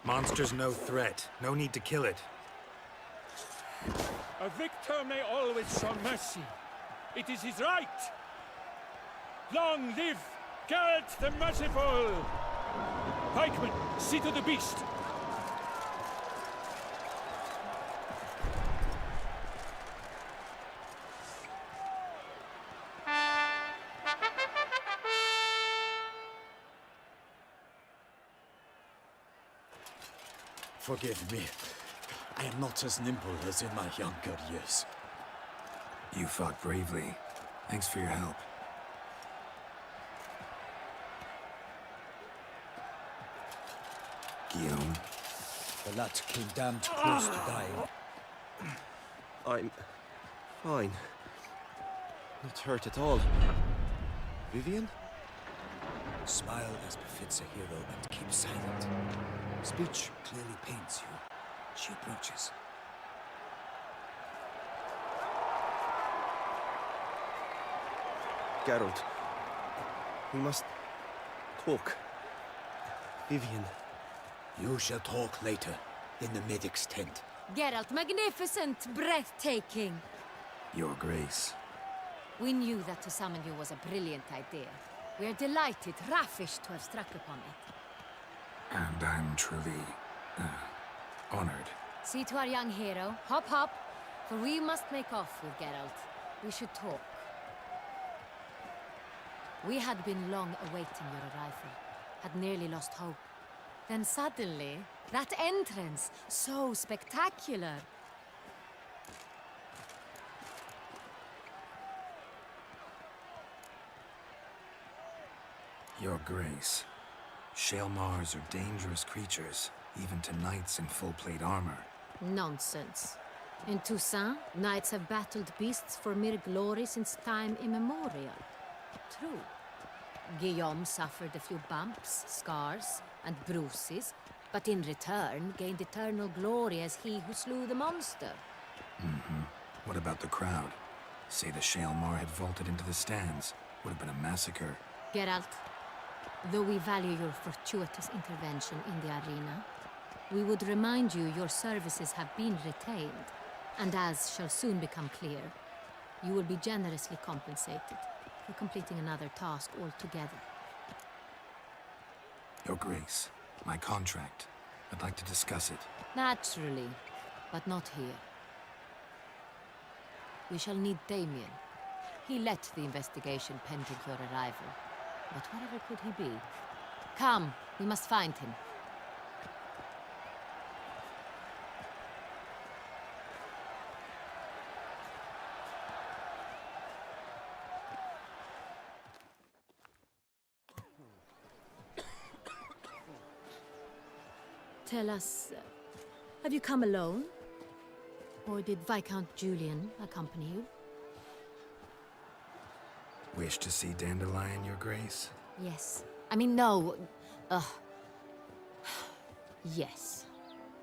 Speaker 6: Monster's no threat. No need to kill it.
Speaker 12: A victor may always show mercy. It is his right. Long live Geralt the Merciful! Pikeman, see to the beast.
Speaker 7: Forgive me. I am not as nimble as in my younger years.
Speaker 1: You fought bravely. Thanks for your help. Guillaume?
Speaker 6: The lad came damned close to dying.
Speaker 9: I'm fine. Not hurt at all. Vivian?
Speaker 6: Smile as befits a hero and keep silent. Speech clearly pains you. She approaches.
Speaker 9: Geralt. We must talk. Vivian.
Speaker 7: You shall talk later, in the medic's tent.
Speaker 13: Geralt, magnificent, breathtaking.
Speaker 1: Your Grace.
Speaker 13: We knew that to summon you was a brilliant idea. We are delighted, ravished to have struck upon it.
Speaker 1: And I'm truly, honored.
Speaker 13: See to our young hero. Hop, hop. For we must make off with Geralt. We should talk. We had been long awaiting your arrival. Had nearly lost hope. Then suddenly, that entrance, so spectacular.
Speaker 1: Your Grace. Shaelmars are dangerous creatures, even to knights in full plate armor.
Speaker 13: Nonsense. In Toussaint, knights have battled beasts for mere glory since time immemorial. True. Guillaume suffered a few bumps, scars, and bruises, but in return gained eternal glory as he who slew the monster.
Speaker 1: What about the crowd? Say the Shaelmar had vaulted into the stands. Would have been a massacre.
Speaker 13: Geralt, though we value your fortuitous intervention in the arena, we would remind you your services have been retained, and as shall soon become clear, you will be generously compensated for completing another task altogether.
Speaker 1: Your Grace, my contract. I'd like to discuss it.
Speaker 13: Naturally, but not here. We shall need Damien. He led the investigation pending your arrival. But whatever could he be? Come, we must find him. Tell us, have you come alone? Or did Viscount Julian accompany you?
Speaker 1: Wish to see Dandelion, Your Grace?
Speaker 13: Yes. I mean, no. Yes.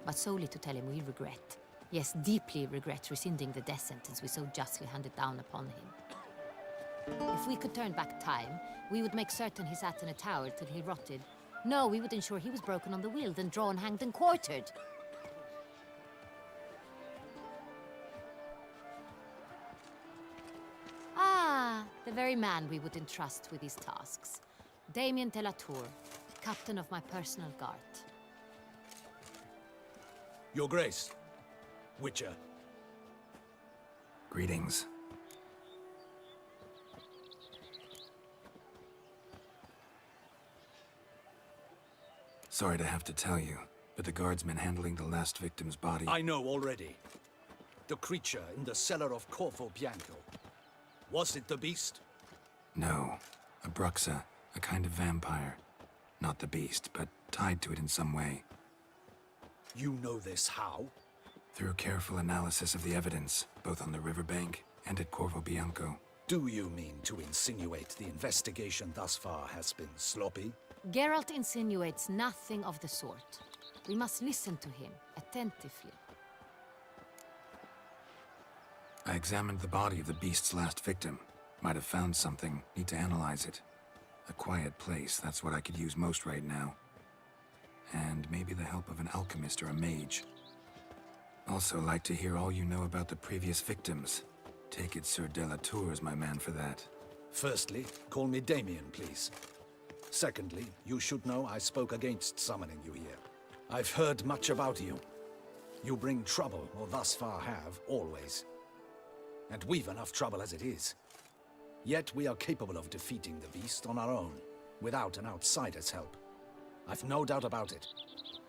Speaker 13: But solely to tell him we regret. Yes, deeply regret rescinding the death sentence we so justly handed down upon him. If we could turn back time, we would make certain he sat in a tower till he rotted. No, we would ensure he was broken on the wheel, then drawn, hanged, and quartered. Ah, the very man we would entrust with these tasks. Damien de la Tour, captain of my personal guard.
Speaker 6: Your Grace. Witcher.
Speaker 1: Greetings. Sorry to have to tell you, but the guardsman handling the last victim's body...
Speaker 6: I know already. The creature in the cellar of Corvo Bianco. Was it the beast?
Speaker 1: No. A bruxa, a kind of vampire. Not the beast, but tied to it in some way.
Speaker 6: You know this how?
Speaker 1: Through careful analysis of the evidence, both on the riverbank and at Corvo Bianco.
Speaker 6: Do you mean to insinuate the investigation thus far has been sloppy?
Speaker 13: Geralt insinuates nothing of the sort. We must listen to him attentively.
Speaker 1: I examined the body of the beast's last victim. Might have found something. Need to analyze it. A quiet place, that's what I could use most right now. And maybe the help of an alchemist or a mage. Also like to hear all you know about the previous victims. Take it Sir de la Tour is my man for that.
Speaker 6: Firstly, call me Damien, please. Secondly, you should know I spoke against summoning you here. I've heard much about you. You bring trouble, or thus far have, always. And we've enough trouble as it is. Yet we are capable of defeating the beast on our own, without an outsider's help. I've no doubt about it.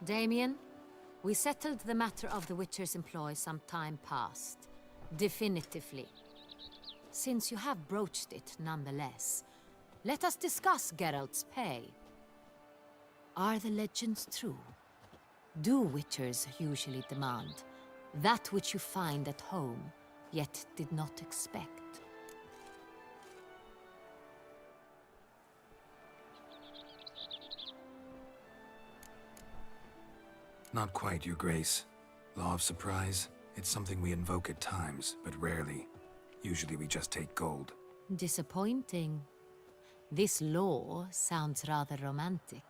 Speaker 13: Damien, We settled the matter of the Witcher's employ some time past. Definitively. Since you have broached it nonetheless, let us discuss Geralt's pay. Are the legends true? Do Witchers usually demand that which you find at home, yet did not expect?
Speaker 1: Not quite, Your Grace. Law of surprise, it's something we invoke at times, but rarely. Usually we just take gold.
Speaker 13: Disappointing. This law sounds rather romantic.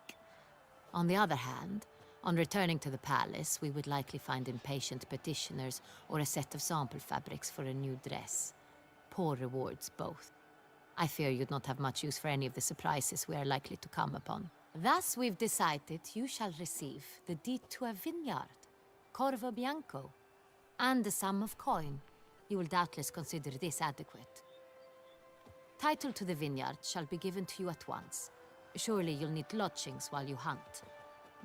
Speaker 13: On the other hand, on returning to the palace, we would likely find impatient petitioners or a set of sample fabrics for a new dress. Poor rewards, both. I fear you'd not have much use for any of the surprises we are likely to come upon. Thus, we've decided you shall receive the deed to a vineyard, Corvo Bianco, and a sum of coin. You will doubtless consider this adequate. Title to the vineyard shall be given to you at once. Surely you'll need lodgings while you hunt.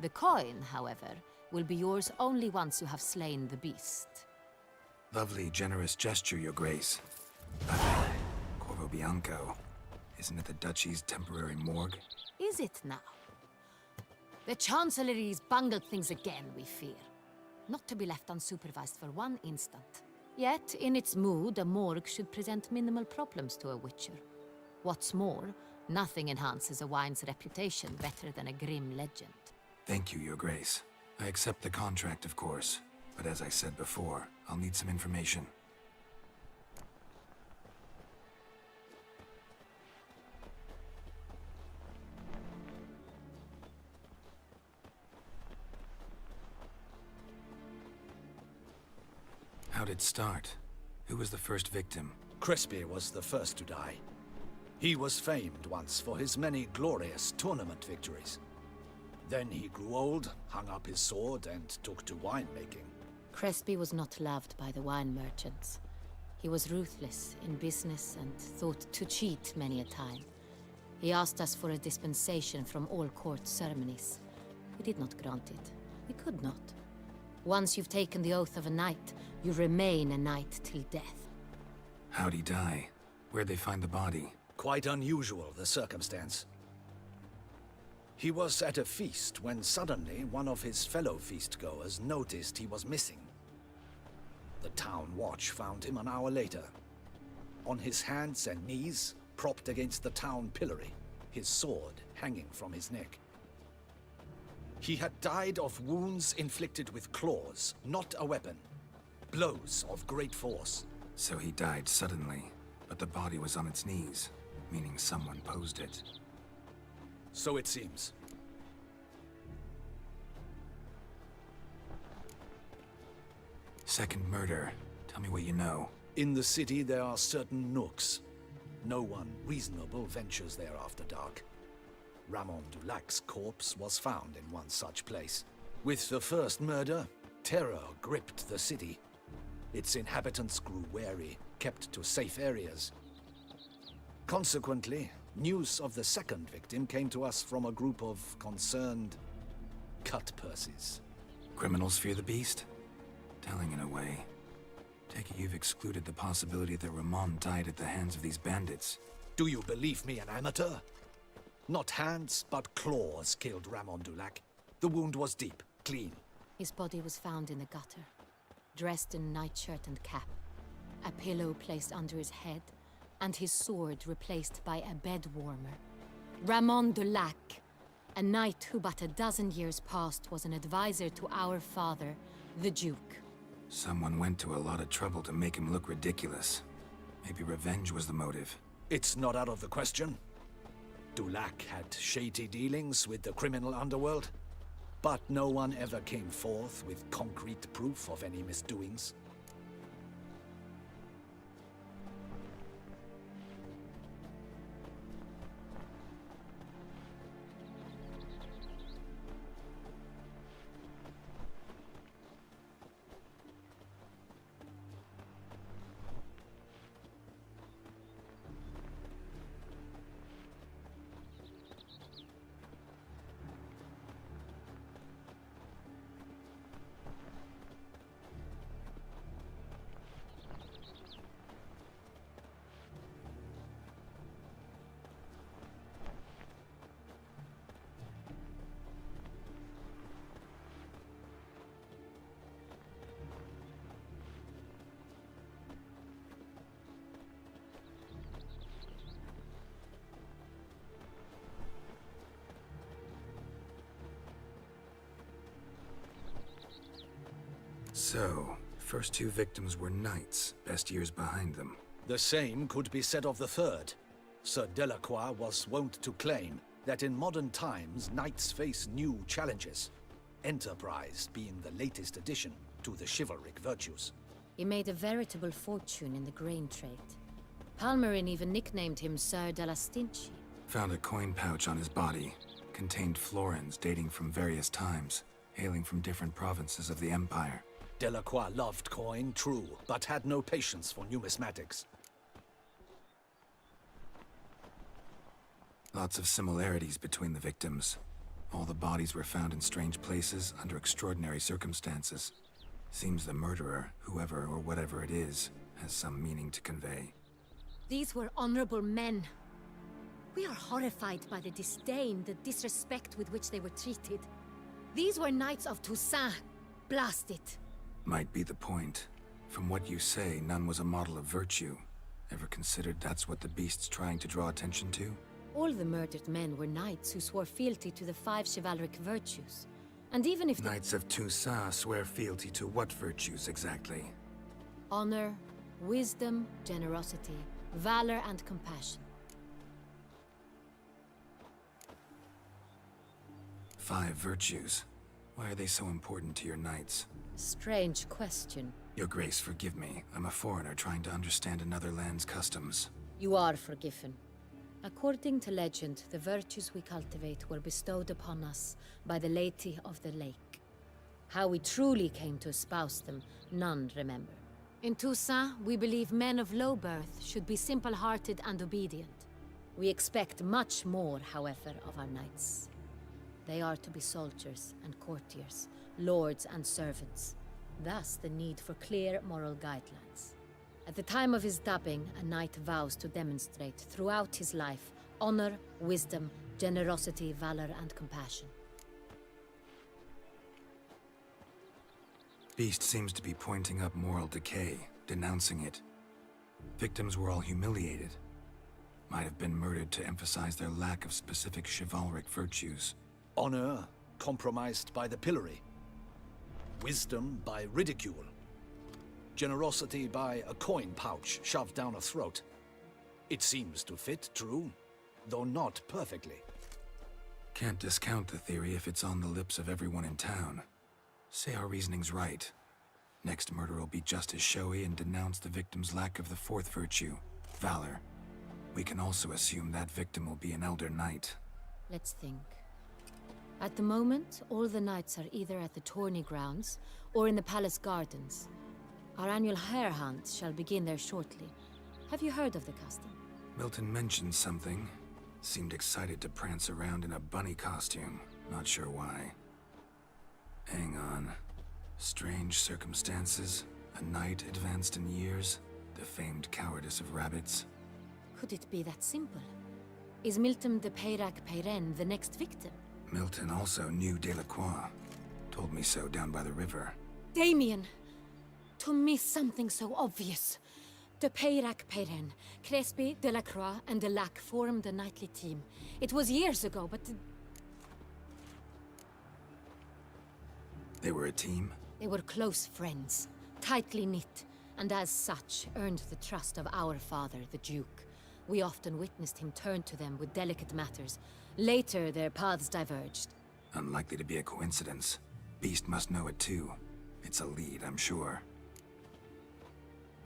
Speaker 13: The coin, however, will be yours only once you have slain the beast.
Speaker 1: Lovely, generous gesture, Your Grace. But Corvo Bianco, isn't it the Duchy's temporary morgue?
Speaker 13: Is it now? The Chancellery's bungled things again, we fear. Not to be left unsupervised for one instant. Yet, in its mood, a morgue should present minimal problems to a Witcher. What's more, nothing enhances a wine's reputation better than a grim legend.
Speaker 1: Thank you, Your Grace. I accept the contract, of course. But as I said before, I'll need some information. How'd it start? Who was the first victim?
Speaker 6: Crespi was the first to die. He was famed once for his many glorious tournament victories. Then he grew old, hung up his sword, and took to winemaking.
Speaker 13: Crespi was not loved by the wine merchants. He was ruthless in business and thought to cheat many a time. He asked us for a dispensation from all court ceremonies. We did not grant it. We could not. Once you've taken the oath of a knight, you remain a knight till death.
Speaker 1: How'd he die? Where'd they find the body?
Speaker 6: Quite unusual, the circumstance. He was at a feast when suddenly one of his fellow feastgoers noticed he was missing. The town watch found him an hour later. On his hands and knees, propped against the town pillory, his sword hanging from his neck. He had died of wounds inflicted with claws, not a weapon. Blows of great force.
Speaker 1: So he died suddenly, but the body was on its knees, meaning someone posed it.
Speaker 6: So it seems.
Speaker 1: Second murder. Tell me what you know.
Speaker 6: In the city there are certain nooks. No one reasonable ventures there after dark. Ramon Dulac's corpse was found in one such place. With the first murder, terror gripped the city. Its inhabitants grew wary, kept to safe areas. Consequently, news of the second victim came to us from a group of concerned cut purses.
Speaker 1: Criminals fear the beast? Telling in a way. Take it you've excluded the possibility that Ramon died at the hands of these bandits.
Speaker 6: Do you believe me an amateur? Not hands, but claws killed Ramon Dulac. The wound was deep, clean.
Speaker 13: His body was found in the gutter, dressed in nightshirt and cap, a pillow placed under his head, and his sword replaced by a bed warmer. Ramon Dulac, a knight who but a dozen years past was an advisor to our father, the Duke.
Speaker 1: Someone went to a lot of trouble to make him look ridiculous. Maybe revenge was the motive.
Speaker 6: It's not out of the question. Dulac had shady dealings with the criminal underworld, but no one ever came forth with concrete proof of any misdoings.
Speaker 1: So, first two victims were knights, best years behind them.
Speaker 6: The same could be said of the third. Sir Delacroix was wont to claim that in modern times knights face new challenges, enterprise being the latest addition to the chivalric virtues.
Speaker 13: He made a veritable fortune in the grain trade. Palmerin even nicknamed him Sir de la Stinchi.
Speaker 1: Found a coin pouch on his body. Contained florins dating from various times, hailing from different provinces of the Empire.
Speaker 6: Delacroix loved coin, true, but had no patience for numismatics.
Speaker 1: Lots of similarities between the victims. All the bodies were found in strange places under extraordinary circumstances. Seems the murderer, whoever or whatever it is, has some meaning to convey.
Speaker 13: These were honorable men. We are horrified by the disdain, the disrespect with which they were treated. These were knights of Toussaint. Blast it.
Speaker 1: Might be the point. From what you say, none was a model of virtue. Ever considered that's what the beast's trying to draw attention to?
Speaker 13: All the murdered men were knights who swore fealty to the 5 chivalric virtues. And even if
Speaker 1: Knights of Toussaint swear fealty to what virtues exactly?
Speaker 13: honor, wisdom, generosity, valor, and compassion.
Speaker 1: 5 virtues. Why are they so important to your knights?
Speaker 13: Strange question.
Speaker 1: Your Grace, forgive me. I'm a foreigner trying to understand another land's customs.
Speaker 13: You are forgiven. According to legend, the virtues we cultivate were bestowed upon us by the Lady of the Lake. How we truly came to espouse them, none remember. In Toussaint, we believe men of low birth should be simple-hearted and obedient. We expect much more, however, of our knights. They are to be soldiers and courtiers, lords and servants. Thus, the need for clear moral guidelines. At the time of his dubbing, a knight vows to demonstrate throughout his life honor, wisdom, generosity, valor, and compassion.
Speaker 1: Beast seems to be pointing up moral decay, denouncing it. Victims were all humiliated. Might have been murdered to emphasize their lack of specific chivalric virtues.
Speaker 6: Honor compromised by the pillory. Wisdom by ridicule. Generosity by a coin pouch shoved down a throat. It seems to fit, true, though not perfectly.
Speaker 1: Can't discount the theory if it's on the lips of everyone in town. Say our reasoning's right. Next murder will be just as showy and denounce the victim's lack of the 4th virtue, valor. We can also assume that victim will be an elder knight.
Speaker 13: Let's think. At the moment, all the knights are either at the tourney grounds or in the palace gardens. Our annual hare hunt shall begin there shortly. Have you heard of the custom?
Speaker 1: Milton mentioned something. Seemed excited to prance around in a bunny costume. Not sure why. Hang on. Strange circumstances. A knight advanced in years. The famed cowardice of rabbits.
Speaker 13: Could it be that simple? Is Milton de Peyrac-Peyren the next victim?
Speaker 1: Milton also knew Delacroix. Told me so down by the river.
Speaker 13: Damien! To miss something so obvious. De Peyrac-Peyren, Crespi, Delacroix, and Delac formed a knightly team. It was years ago, but...
Speaker 1: They were a team?
Speaker 13: They were close friends, tightly knit, and as such earned the trust of our father, the Duke. We often witnessed him turn to them with delicate matters. Later, their paths diverged.
Speaker 1: Unlikely to be a coincidence. Beast must know it too. It's a lead, I'm sure.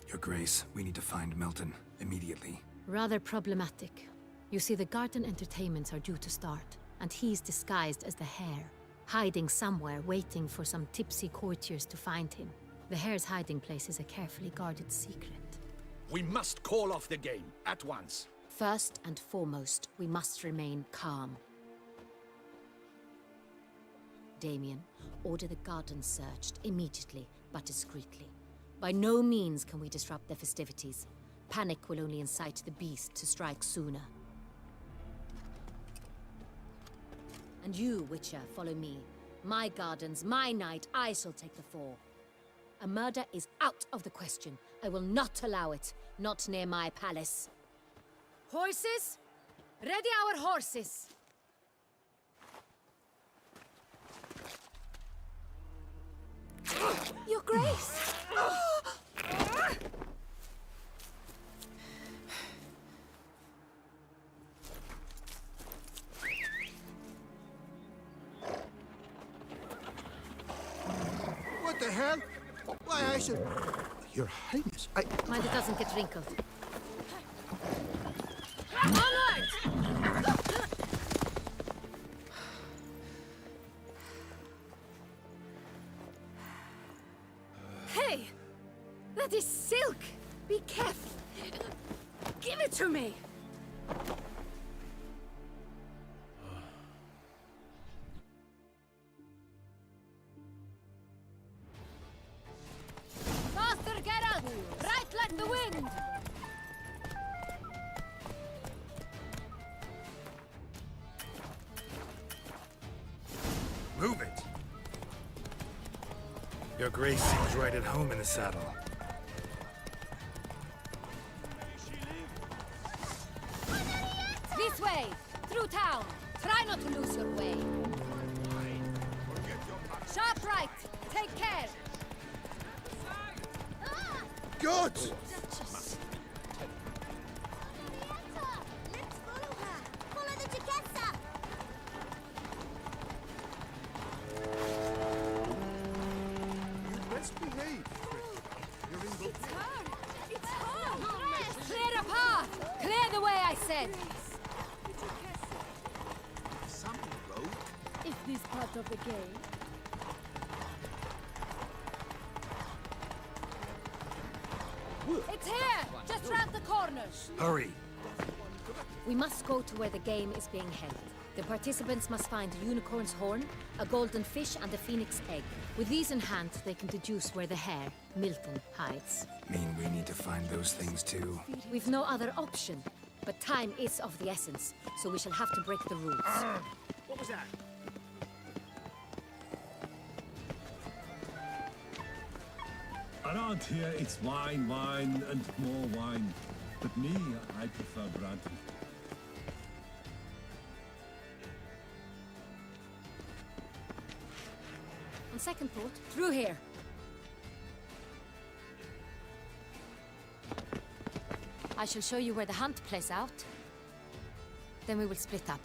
Speaker 1: Your Grace, we need to find Milton, immediately.
Speaker 13: Rather problematic. You see, the garden entertainments are due to start, and he's disguised as the hare, hiding somewhere, waiting for some tipsy courtiers to find him. The hare's hiding place is a carefully guarded secret.
Speaker 6: We must call off the game, at once.
Speaker 13: First and foremost, we must remain calm. Damien, order the garden searched immediately, but discreetly. By no means can we disrupt the festivities. Panic will only incite the beast to strike sooner. And you, Witcher, follow me. My gardens, my night, I shall take the fall. A murder is out of the question. I will not allow it. Not near my palace. Horses? Ready our horses! Your Grace!
Speaker 10: What the hell? Why, I should... Your Highness,
Speaker 13: Mind it doesn't get wrinkled.
Speaker 5: Hey! That is silk! Be careful! Give it to me!
Speaker 13: Faster, Geralt! Right like the wind!
Speaker 1: Move it! Your Grace seems right at home in the saddle.
Speaker 13: This way! Through town! Try not to lose your way. Sharp right! Take care!
Speaker 10: Good!
Speaker 8: Let's follow her! Follow the Jacassa!
Speaker 10: Let's behave.
Speaker 5: It's her! It's her!
Speaker 13: Clear a path! Clear the way, I said!
Speaker 5: Is this part of the game?
Speaker 13: It's here! Just round the corners!
Speaker 1: Hurry!
Speaker 13: We must go to where the game is being held. The participants must find a unicorn's horn, a golden fish, and a phoenix egg. With these in hand, they can deduce where the hare, Milton, hides.
Speaker 1: Mean we need to find those things too?
Speaker 13: We've no other option, but time is of the essence, so we shall have to break the rules.
Speaker 7: What was that?
Speaker 12: Around here, it's wine, wine, and more wine. But me, I prefer brandy.
Speaker 13: On second thought, through here. I shall show you where the hunt plays out. Then we will split up.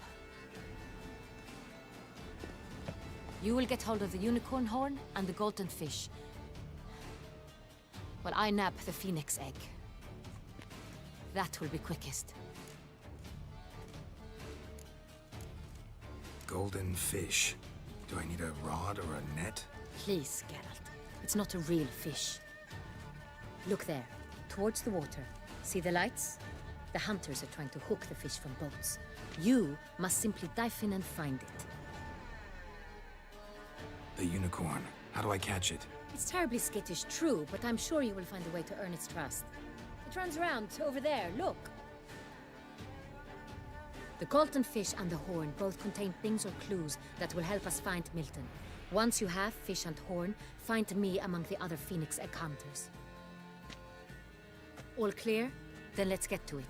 Speaker 13: You will get hold of the unicorn horn and the golden fish, while I nab the phoenix egg. That will be quickest.
Speaker 1: Golden fish. Do I need a rod or a net?
Speaker 13: Please, Geralt. It's not a real fish. Look there, towards the water. See the lights? The hunters are trying to hook the fish from boats. You must simply dive in and find it.
Speaker 1: The unicorn. How do I catch it?
Speaker 13: It's terribly skittish, true, but I'm sure you will find a way to earn its trust. It runs around over there, look. The golden fish and the horn both contain things or clues that will help us find Milton. Once you have fish and horn, find me among the other phoenix egg hunters. All clear? Then let's get to it.